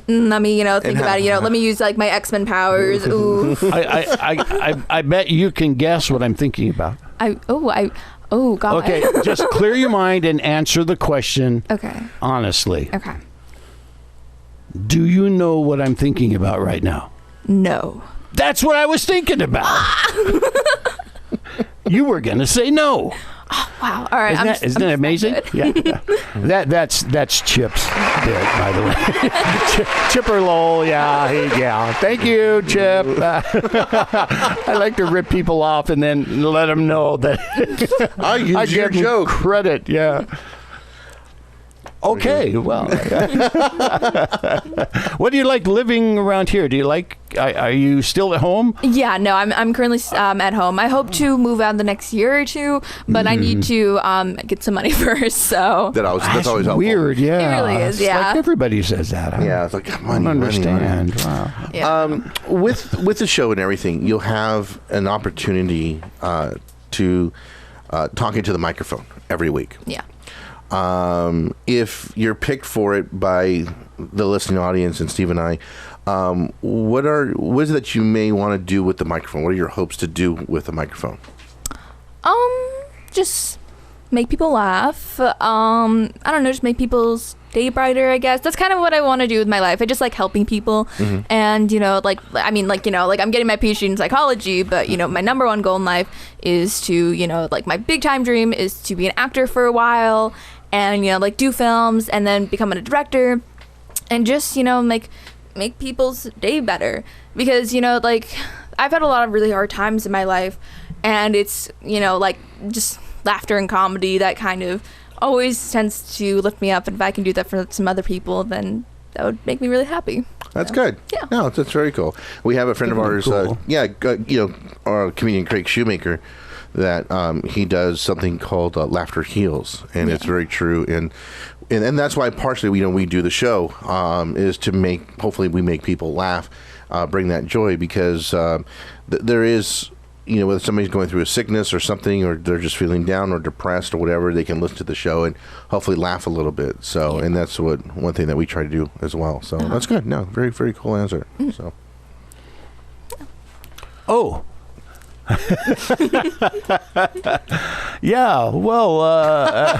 Let me, think about it. Let me use like my X-Men powers. Ooh. I bet you can guess what I'm thinking about. Oh, God. Okay, just clear your mind and answer the question. Okay. Honestly. Okay. Do you know what I'm thinking about right now? No. That's what I was thinking about. You were going to say no. Oh, wow. All right. Isn't that amazing? Yeah. That's Chip's bit, by the way. Chipper Lowell. Yeah. Thank you, Chip. I like to rip people off and then let them know that I use your joke. Credit. Yeah. Okay, well, what do you like living around here? Do you like? Are you still at home? Yeah, no, I'm currently at home. I hope to move out the next year or two, but I need to get some money first. So that's always helpful. Weird, yeah. It really is, It's like everybody says that. Yeah, it's like money, I don't understand. Money. Wow. Yeah. With the show and everything, you'll have an opportunity to talk into the microphone every week. Yeah. if you're picked for it by the listening audience and Steve and I, what is it that you may want to do with the microphone? What are your hopes to do with the microphone? Just make people laugh. I don't know, just make people's day brighter, I guess. That's kind of what I want to do with my life. I just like helping people. And, I'm getting my PhD in psychology, but, my number one goal in life is to, my big time dream is to be an actor for a while and, do films and then become a director and just, make people's day better. Because, I've had a lot of really hard times in my life and it's, just laughter and comedy that kind of always tends to lift me up. And if I can do that for some other people, then that would make me really happy. That's good. Yeah. No, that's very cool. We have a friend of ours, cool. our comedian Craig Shoemaker, that he does something called Laughter Heals, and it's very true. And that's why partially we do the show is to hopefully we make people laugh, bring that joy, because there is. Whether somebody's going through a sickness or something, or they're just feeling down or depressed or whatever, they can listen to the show and hopefully laugh a little bit. So, and that's one thing that we try to do as well. So that's good. No, very, very cool answer. So. Oh. Yeah. Well,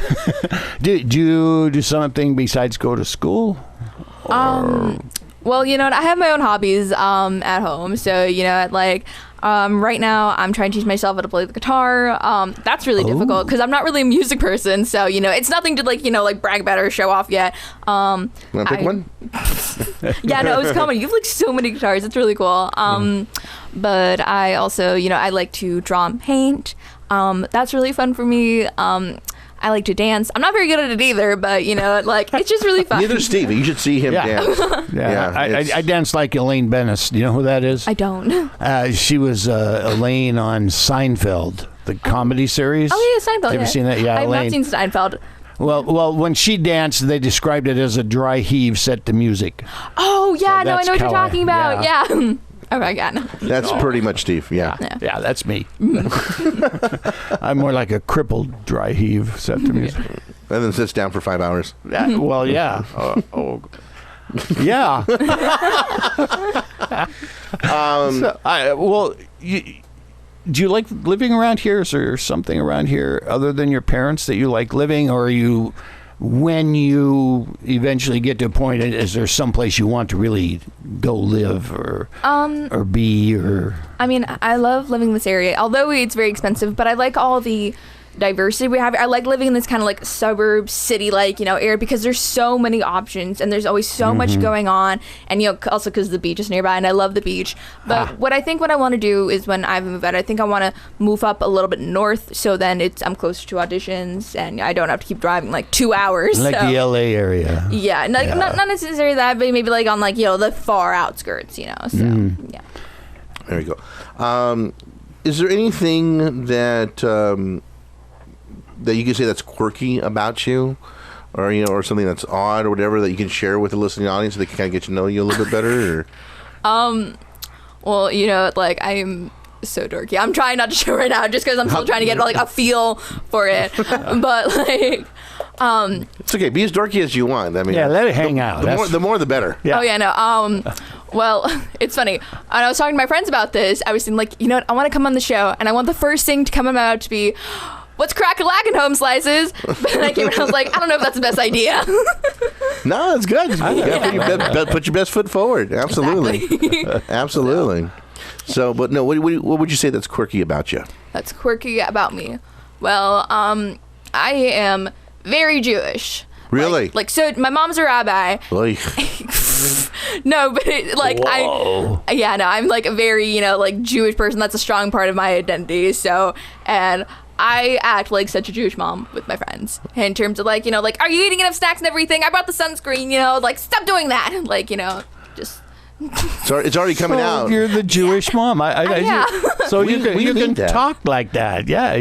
do you do something besides go to school? Well, I have my own hobbies at home. So, right now I'm trying to teach myself how to play the guitar. That's really difficult because I'm not really a music person. So, it's nothing to brag about or show off yet. Want to pick one? Yeah, no, it was coming. You have so many guitars. It's really cool. But I also, I like to draw and paint. That's really fun for me. I like to dance. I'm not very good at it either, but it's just really fun. Neither Steve. You should see him dance. I dance like Elaine Bennis. Do you know who that is? I don't. She was Elaine on Seinfeld, the comedy series. Oh yeah, Seinfeld. Have you seen that? Yeah, I've Elaine. not seen Seinfeld. Well, when she danced, they described it as a dry heave set to music. Oh yeah, So no, I know what you're talking about. Yeah. Oh my God. That's pretty much Steve. Yeah. Yeah, that's me. I'm more like a crippled dry heave set to music. And then sits down for 5 hours. Well, yeah. Yeah. Do you like living around here? Is there something around here other than your parents that you like living, or are you? When you eventually get to a point, is there someplace you want to really go live or be? Or I mean, I love living in this area, although it's very expensive, but I like all the diversity we have. I like living in this kind of suburb city area because there's so many options and there's always so much going on, and also because the beach is nearby and I love the beach. But what I want to do is when I move out, I think I want to move up a little bit north, so then I'm closer to auditions and I don't have to keep driving 2 hours. Like the LA area. Yeah, not necessarily that, but maybe on the far outskirts, so yeah. There you go. Is there anything that that you can say that's quirky about you, or or something that's odd or whatever that you can share with the listening audience so they can kind of get to know you a little bit better? Or? Well, I'm so dorky. I'm trying not to show right now just because I'm still trying to get a feel for it. But it's okay. Be as dorky as you want. I mean, yeah, let it hang out. The more, the better. Yeah. Oh yeah, no. Well, it's funny. When I was talking to my friends about this, I was thinking I want to come on the show, and I want the first thing to come out to be, "What's crack-a-lackin' home slices?" But I came and I was like, I don't know if that's the best idea. No, it's good. Put your best foot forward. Absolutely. Exactly. Absolutely. So, but no, what would you say that's quirky about you? That's quirky about me. Well, I am very Jewish. Really? So my mom's a rabbi. Oy. No, but I'm a very, Jewish person. That's a strong part of my identity. So, and I act like such a Jewish mom with my friends in terms of are you eating enough snacks and everything? I brought the sunscreen, stop doing that. Just. So it's already coming out. You're the Jewish mom. So you can talk like that. Yeah.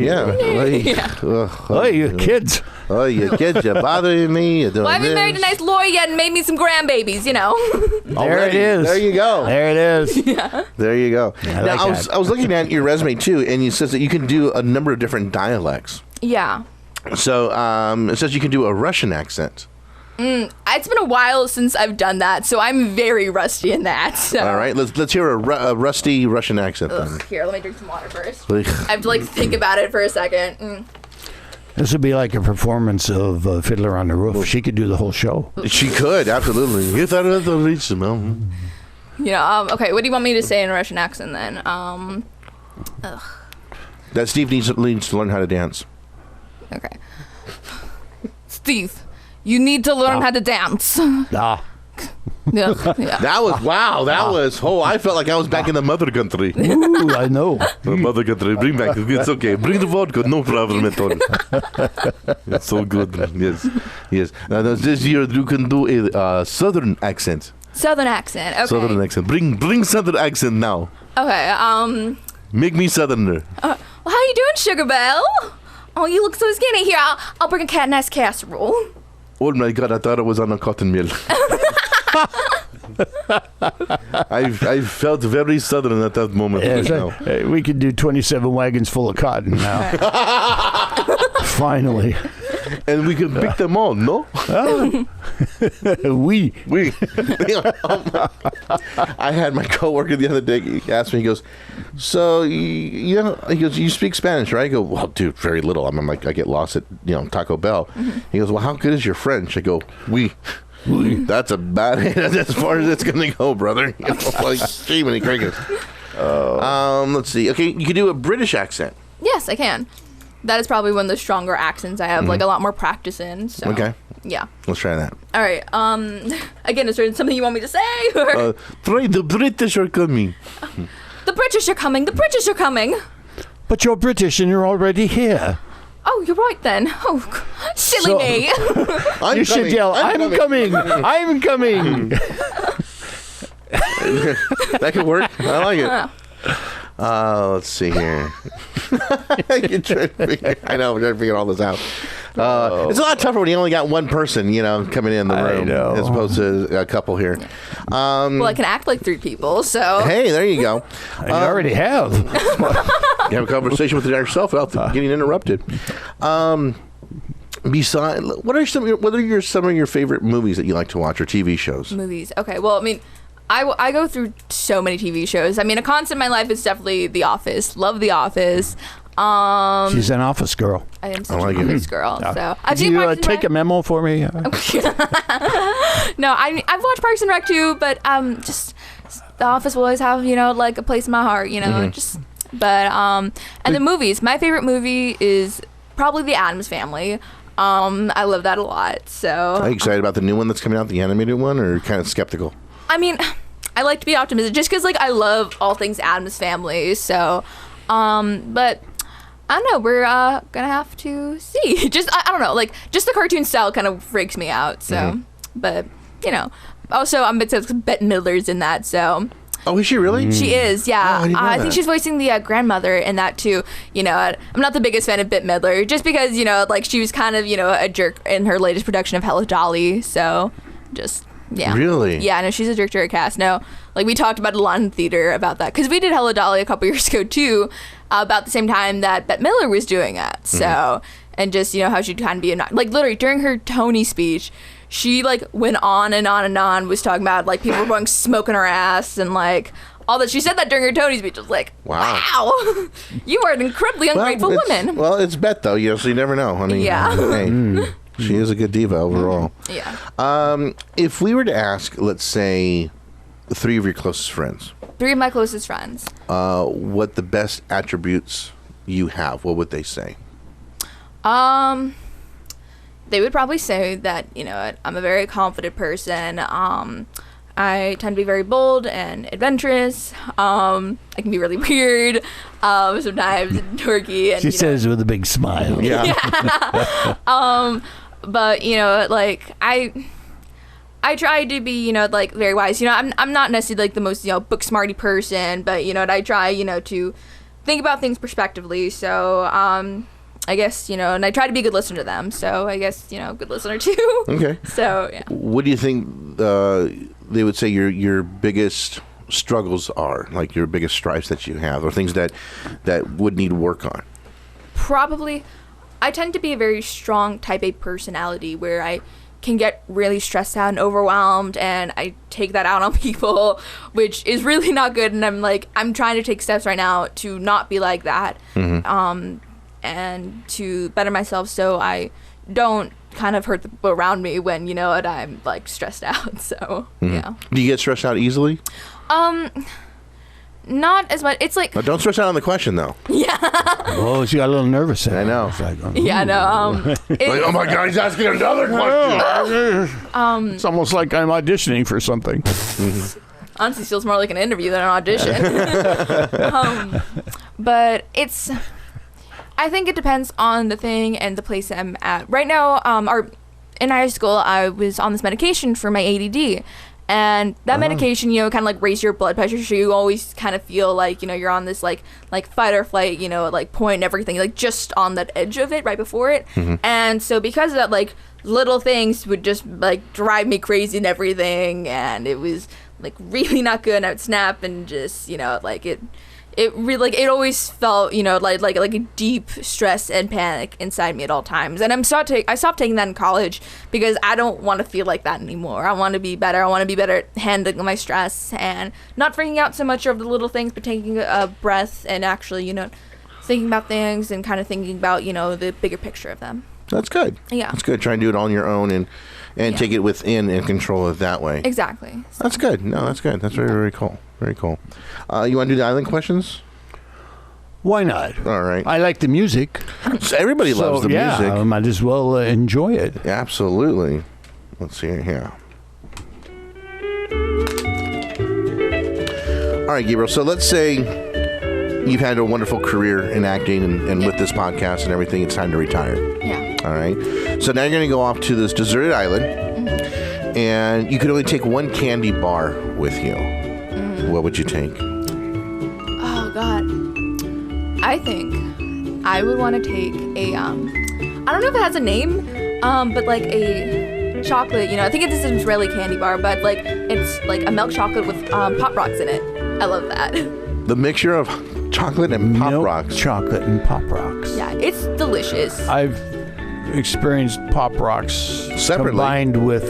Oh, you kids. Oh, you kids, you're bothering me. You're doing I haven't married a nice lawyer yet and made me some grandbabies, There it is. There you go. There it is. Yeah. There you go. I was looking at your resume too, and it says that you can do a number of different dialects. Yeah. So it says you can do a Russian accent. It's been a while since I've done that, so I'm very rusty in that. So. All right, let's hear a rusty Russian accent. Then. Here, let me drink some water first. Ugh. I have to like think about it for a second. This would be like a performance of Fiddler on the Roof. She could do the whole show. She could, absolutely. If I had to reach the mountain. Okay, what do you want me to say in a Russian accent then? That Steve needs to learn how to dance. Okay. Steve, you need to learn how to dance. Ah. Yeah. That was, wow, that was, I felt like I was back in the mother country. Ooh, I know. The mother country, bring back, it's okay. Bring the vodka, no problem at all. It's so good, yes. Now, this year you can do a southern accent. Southern accent, okay. Southern accent. Bring southern accent now. Okay, Make me southerner. well, how you doing, Sugar Belle? Oh, you look so skinny. Here, I'll bring a nice casserole. Oh my God, I thought it was on a cotton mill. I felt very southern at that moment. Yes, we could do 27 wagons full of cotton now. Finally. And we can pick them all, no? We. I had my coworker the other day. He asked me, he goes, so, he goes, you speak Spanish, right? I go, well, dude, very little. I'm like, I get lost at, Taco Bell. He goes, well, how good is your French? I go, oui. That's a bad as far as it's going to go, brother. Like, gee, many crickets. Let's see. Okay, you can do a British accent. Yes, I can. That is probably one of the stronger accents I have, like, a lot more practice in. So. Okay. Yeah. Let's try that. All right. Again, is there something you want me to say? Or? The British are coming. The British are coming. The British are coming. But you're British and you're already here. Oh, you're right then. Oh, silly me. You should yell, I'm coming. I'm coming. That could work. I like it. Let's see here. I know, we're trying to figure all this out. It's a lot tougher when you only got one person, coming in the room as opposed to a couple here. Well, I can act like three people, so. Hey, there you go. You already have. You have a conversation with yourself without getting interrupted. Besides, what are some of your favorite movies that you like to watch or TV shows? Movies. Okay, well, I mean, I go through so many TV shows. I mean, a constant in my life is definitely The Office. Love The Office. She's an office girl. I am such an office girl. So Could you take a memo for me? No, I've watched Parks and Rec too, but just The Office will always have like a place in my heart. And the movies. My favorite movie is probably The Addams Family. I love that a lot. So. Are you excited about the new one that's coming out, the animated one, or kind of skeptical? I mean, I like to be optimistic just because, like, I love all things Addams Family. So, but I don't know. We're gonna have to see. Just I don't know. Like, just the cartoon style kind of freaks me out. So, but also I'm obsessed with Bette Midler's in that. So. Oh, is she really? She is, yeah. Oh, I think she's voicing the grandmother in that too. I'm not the biggest fan of Bette Midler just because like she was kind of a jerk in her latest production of Hello Dolly. So, just. Yeah. Really? Yeah, no, she's a jerk to her cast. No, like we talked about a lot in theater about that because we did Hello Dolly a couple years ago too, about the same time that Bette Midler was doing that. So, and just how she'd kind of be like literally during her Tony speech, she like went on and on and on, was talking about like people were going smoking her ass and like all that. She said that during her Tony speech. I was like, wow, you are an incredibly ungrateful woman. Well, it's Bette though, so you never know. I mean, hey. She is a good diva overall. Yeah. If we were to ask, let's say, 3 of your closest friends. 3 of my closest friends. What the best attributes you have, what would they say? They would probably say that, I'm a very confident person. I tend to be very bold and adventurous. I can be really weird, sometimes dorky. And, she says with a big smile. Yeah. But like I try to be like very wise. I'm not necessarily like the most book smarty person, but I try to think about things prospectively. So I guess and I try to be a good listener to them. So I guess good listener too. Okay. So yeah. What do you think they would say your biggest struggles are, like your biggest stripes that you have, or things that would need work on? Probably, I tend to be a very strong type A personality where I can get really stressed out and overwhelmed, and I take that out on people, which is really not good. And I'm trying to take steps right now to not be like that, and to better myself so I don't kind of hurt the people around me when, I'm like stressed out. So yeah. Do you get stressed out easily? Not as much. It's like, But don't stress out on the question though. Oh, she got a little nervous there. I know. It's like, yeah, no. Like, oh my God, he's asking another question. It's almost like I'm auditioning for something. Honestly, feels more like an interview than an audition. But I think it depends on the thing and the place that I'm at. Right now, in high school, I was on this medication for my ADD. And that medication, kind of like raises your blood pressure, so you always kind of feel like, you're on this like fight or flight, like point and everything, like just on that edge of it right before it. And so because of that, like little things would just like drive me crazy and everything, and it was like really not good. And I would snap and just, like it really, like, it always felt, like a deep stress and panic inside me at all times. And I stopped taking that in college because I don't want to feel like that anymore. I want to be better. I want to be better at handling my stress and not freaking out so much over the little things, but taking a breath and actually, thinking about things and kind of thinking about, the bigger picture of them. That's good. Yeah. That's good. Try and do it on your own and take it within and control it that way. Exactly. That's good. No, that's good. That's very, very cool. Very cool. You want to do the island questions? Why not? All right. I like the music. So everybody loves the music. I might as well enjoy it. Absolutely. Let's see here. All right, Gabriel. So let's say you've had a wonderful career in acting and with this podcast and everything. It's time to retire. Yeah. All right. So now you're going to go off to this deserted island, and you could only take one candy bar with you. What would you take? Oh, God. I think I would want to take a, I don't know if it has a name, but like a chocolate, I think it's an Israeli candy bar, but like it's like a milk chocolate with Pop Rocks in it. I love that. The mixture of chocolate and Pop Milk Rocks. chocolate and Pop Rocks. Yeah, it's delicious. I've experienced Pop Rocks Separately. combined with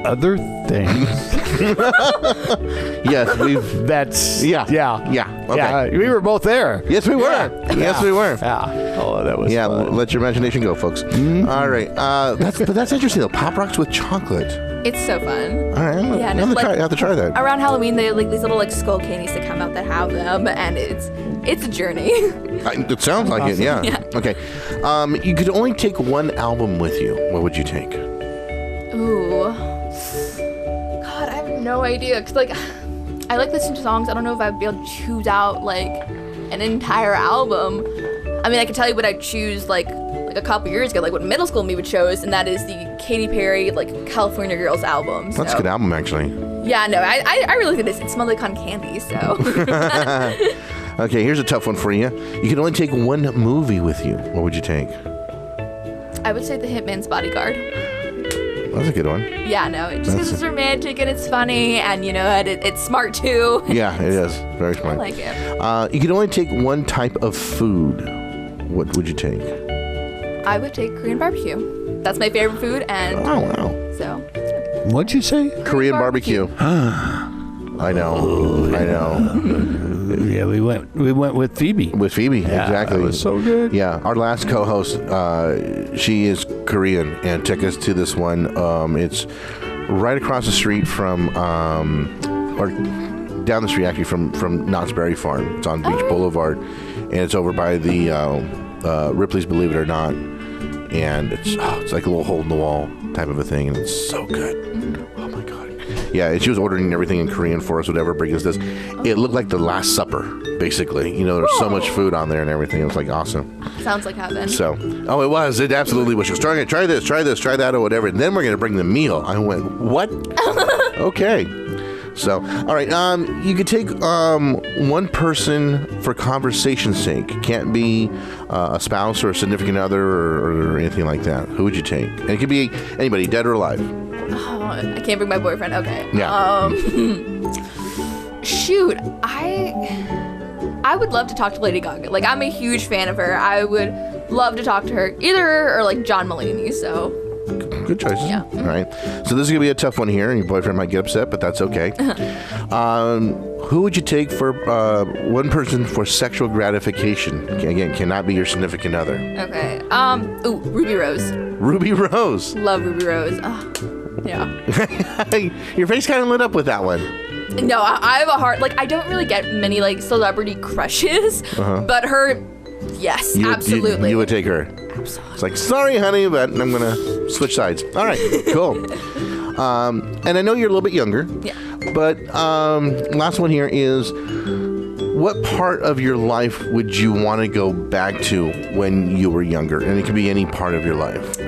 other things. Yes, we've. That's Yeah. yeah. Okay. Yeah, we were both there. Yes, we were. Yeah. Yes, we were. Yeah. Oh, that was Yeah, fun. let your imagination go, folks. All right. That's interesting, though. Pop Rocks with chocolate. It's so fun. All right. Yeah, I have to try that. Around Halloween, they have like these little like skull candies that come out that have them, and it's a journey. It sounds like it, yeah. Yeah. Okay. You could only take one album with you. What would you take? Ooh. God, I have no idea. Cause like, I like listening to songs. I don't know if I'd be able to choose out like an entire album. I mean, I can tell you what I'd choose like a couple years ago, like what middle school me would chose, and that is the Katy Perry like California Girls album. So. That's a good album, actually. Yeah, no, I really think it smelled like cotton candy. So. Okay, here's a tough one for you. You can only take one movie with you. What would you take? I would say The Hitman's Bodyguard. That's a good one. Yeah, no, just because it's romantic and it's funny and, it's smart too. Yeah, it is. Very smart. I like it. You can only take one type of food. What would you take? I would take Korean barbecue. That's my favorite food, and Oh, wow. so. What'd you say? Korean barbecue. I know. Yeah, we went with Phoebe. With Phoebe, Yeah, exactly. that was so good. Yeah, our last co-host, she is Korean and took us to this one. It's right across the street from, or down the street actually from Knott's Berry Farm. It's on Beach Boulevard, and it's over by the Ripley's Believe It or Not, and it's like a little hole in the wall type of a thing, and it's so good. Oh my God. Yeah, and she was ordering everything in Korean for us, whatever bring us this. It looked like the Last Supper, basically. There's so much food on there and everything. It was like awesome. Sounds like heaven. So, it was. It absolutely was. She was trying to try this, try that, or whatever. And then we're going to bring the meal. I went, what? Okay. So, all right. You could take one person for conversation's sake. Can't be a spouse or a significant other or anything like that. Who would you take? And it could be anybody, dead or alive. Oh, I can't bring my boyfriend. Okay. Yeah. Shoot, I would love to talk to Lady Gaga. Like, I'm a huge fan of her. I would love to talk to her. Either her or like John Mulaney. So Good choices. Yeah. All right. So this is gonna be a tough one here, and your boyfriend might get upset, but that's okay. Who would you take for one person for sexual gratification? Again, cannot be your significant other. okay. Ruby Rose. Ruby Rose. Love Ruby Rose. Yeah. Your face kind of lit up with that one. No, I have a heart. Like I don't really get many like celebrity crushes, but her, yes, absolutely. You would take her. Absolutely. It's like, sorry, honey, but I'm gonna switch sides. All right, cool. And I know you're a little bit younger. Yeah. But last one here is, what part of your life would you want to go back to when you were younger? And it can be any part of your life.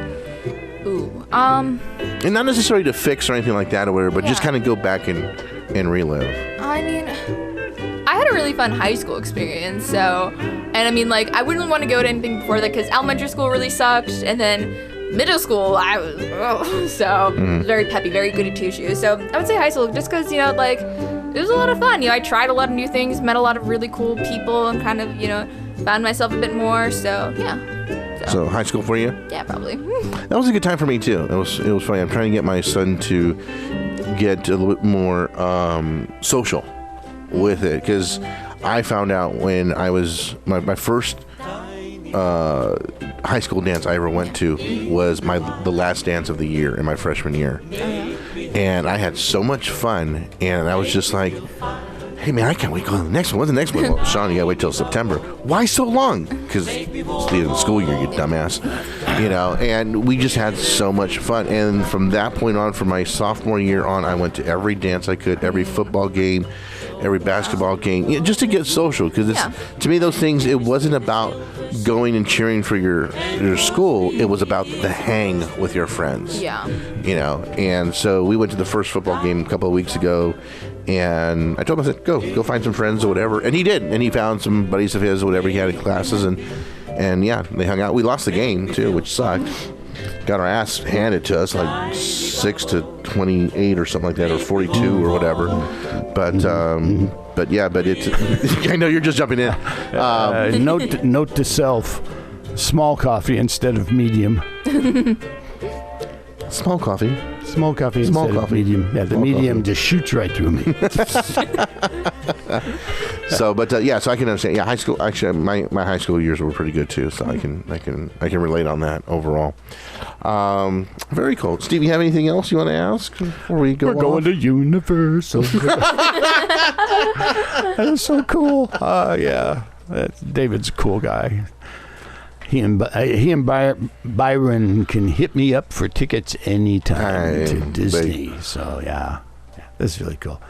Ooh. And not necessarily to fix or anything like that or whatever, but just kind of go back and relive. I mean, I had a really fun high school experience, so, and I mean, like, I wouldn't want to go to anything before that because elementary school really sucked, and then middle school, I was, it was very peppy, very goody two shoes. So I would say high school just because, you know, like, it was a lot of fun. You know, I tried a lot of new things, met a lot of really cool people, and kind of, you know, found myself a bit more. So yeah. So high school for you? Yeah, probably. That was a good time for me too. It was funny. I'm trying to get my son to get a little bit more social with it, because I found out when I was my first high school dance I ever went to was the last dance of the year in my freshman year. And I had so much fun, and I was just like, hey man, I can't wait to go to the next one. What's the next one? Well, Sean, you gotta wait till September. Why so long? Because it's the end of the school year, you dumbass. You know, and we just had so much fun. And from that point on, from my sophomore year on, I went to every dance I could, every football game, every basketball game, just to get social. Because to me, those things, it wasn't about going and cheering for your school. It was about the hang with your friends. Yeah. You know, and so we went to the first football game a couple of weeks ago, and I told him, I said, go find some friends or whatever. And he did. And he found some buddies of his or whatever he had in classes, and yeah, they hung out. We lost the game too, which sucked. Got our ass handed to us, like 6-28 or something like that, or 42 or whatever. But yeah, but it's. I know you're just jumping in. Note to self: small coffee instead of medium. Small coffee. Small coffee Small instead coffee. of medium. Yeah, the Small medium coffee. just shoots right through me. So, but yeah, so I can understand. Yeah, high school. Actually, my high school years were pretty good too. So I can relate on that overall. Very cool. Steve, you have anything else you want to ask before we go? We're going to Universal. That's so cool. Yeah, David's a cool guy. He and Byron can hit me up for tickets anytime to Disney. So yeah, this is really cool.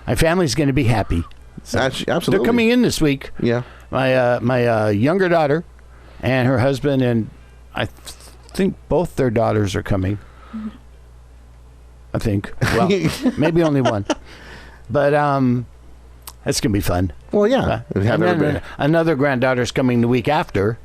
My family's going to be happy. So Absolutely. they're coming in this week. Yeah. My younger daughter and her husband, and I think both their daughters are coming. I think. Well, maybe only one. But that's going to be fun. Well, yeah. And then another granddaughter's coming the week after,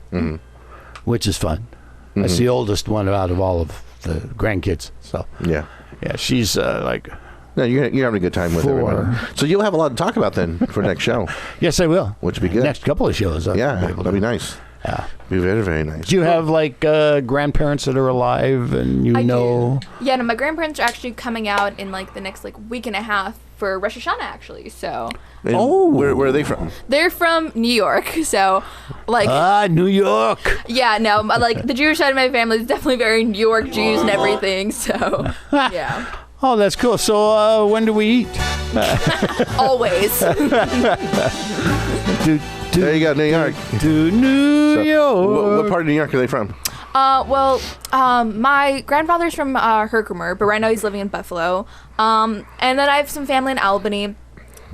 which is fun. That's the oldest one out of all of the grandkids. So yeah, she's like. No, you're having a good time with everyone. So you'll have a lot to talk about then for next show. Yes, I will. Which would be good. Next couple of shows. Yeah, that'd be nice. Yeah, be very, very nice. Do you have like grandparents that are alive and I know? do. Yeah, no, my grandparents are actually coming out in like the next like week and a half for Rosh Hashanah actually. So. And where are they from? They're from New York, so like. New York. Yeah, no, like the Jewish side of my family is definitely very New York Jews and everything. So yeah. Oh, that's cool. So when do we eat? Always. There you go, New York. To New York. What part of New York are they from? My grandfather's from Herkimer, but right now he's living in Buffalo. And then I have some family in Albany.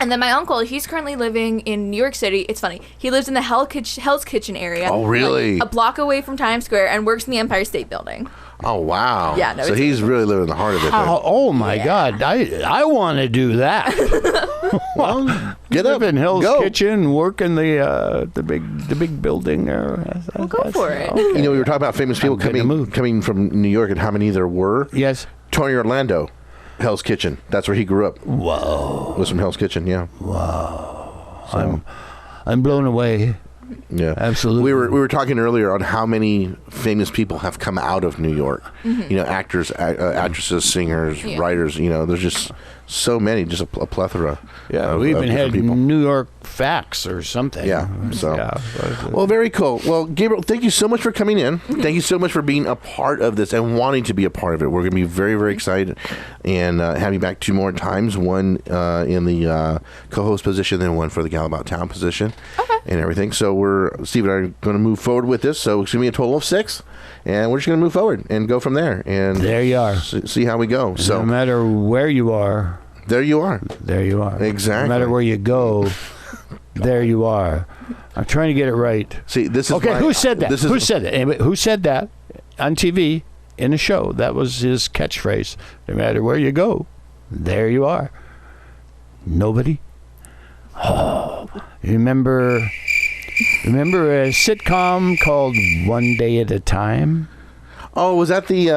And then my uncle, he's currently living in New York City. It's funny. He lives in the Hell's Kitchen area. Oh, really? Like, a block away from Times Square and works in the Empire State Building. Oh, wow. Yeah, no, so he's really living the heart of it then. Oh my God! I want to do that. Well, get up in Hell's go. Kitchen, work in the big building there. We'll go for it. Okay. You know, we were talking about famous people getting a move. coming from New York and how many there were. Yes. Tony Orlando, Hell's Kitchen. That's where he grew up. Whoa. Was from Hell's Kitchen, yeah. Wow. So. I'm blown away. Yeah, Absolutely. We were talking earlier on how many famous people have come out of New York. You know, actors, actresses, singers, writers. You know, there's just so many, just a plethora. Yeah, of, we even of had different people. New York facts or something. Yeah. So, Yeah. well, very cool. Well, Gabriel, thank you so much for coming in. Thank you so much for being a part of this and wanting to be a part of it. We're going to be very, very excited and have you back 2 more times. One in the co-host position, then one for the Gal About Town position, and everything. So Steve and I are going to move forward with this. So it's going to be a total of 6, and we're just going to move forward and go from there. And There you are. See how we go. So No matter where you are, there you are. there you are. Exactly. No matter where you go, there you are. I'm trying to get it right. See, this is Okay, why- who said that? This is, Who said it? Anybody- Who said that on TV in a show? That was his catchphrase. No matter where you go, there you are. Nobody? Oh, remember a sitcom called One Day at a Time? Oh, was that the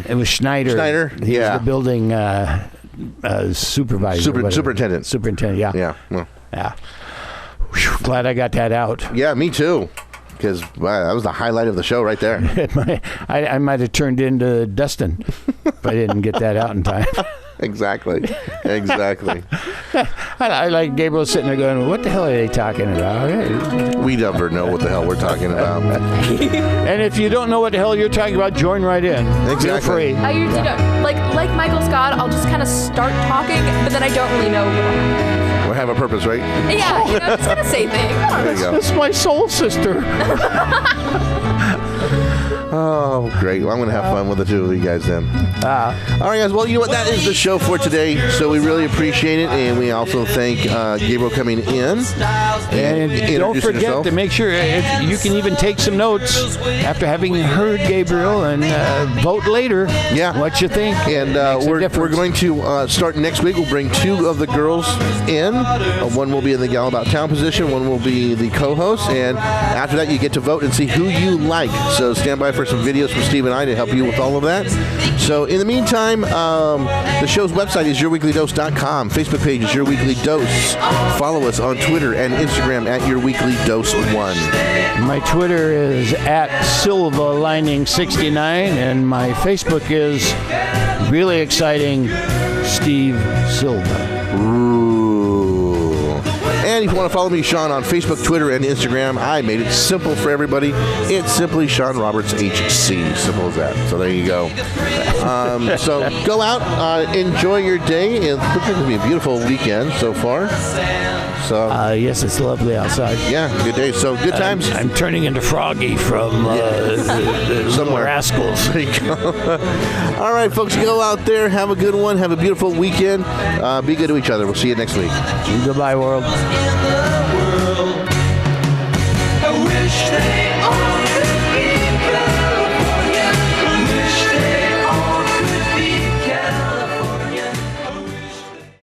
It was Schneider. Schneider? He Yeah. was the building supervisor. whatever. superintendent? Superintendent, yeah. Yeah. Well, Yeah. Whew, glad I got that out. yeah, me too. Because that was the highlight of the show right there. I might have turned into Dustin if I didn't get that out in time. Exactly. I like Gabriel sitting there going, what the hell are they talking about? We never know what the hell we're talking about. And if you don't know what the hell you're talking about, join right in. Feel Exactly. free. I usually don't. Like Michael Scott, I'll just kind of start talking, but then I don't really know. We have a purpose, right? Yeah, you know, just gonna say things. There you go. That's my soul sister. Oh, great. Well, I'm going to have fun with the 2 of you guys then. All right, guys. Well, you know what? That is the show for today. So we really appreciate it. And we also thank Gabriel coming in. And don't introducing forget yourself. to make sure if you can even take some notes after having heard Gabriel and vote later. Yeah. What you think? And Makes a we're difference. going to start next week. We'll bring 2 of the girls in. One will be in the Gal About Town position. One will be the co-host. And after that, you get to vote and see who you like. So stand by for some videos from Steve and I to help you with all of that. So in the meantime, the show's website is yourweeklydose.com. Facebook page is Your Weekly Dose. Follow us on Twitter and Instagram at Your Weekly Dose 1. My Twitter is at SilvaLining69, and my Facebook is really exciting Steve Silva. Ooh. And if you want to follow me, Sean, on Facebook, Twitter, and Instagram, I made it simple for everybody. It's simply Sean Roberts HC. Simple as that. So there you go. So go out, enjoy your day. It looks like it'll be a beautiful weekend so far. So Yes, it's lovely outside. yeah, good day. So good times. I'm turning into Froggy from the Somewhere. Rascals. There you go. All right, folks, go out there. Have a good one. Have a beautiful weekend. Be good to each other. We'll see you next week. Goodbye, world.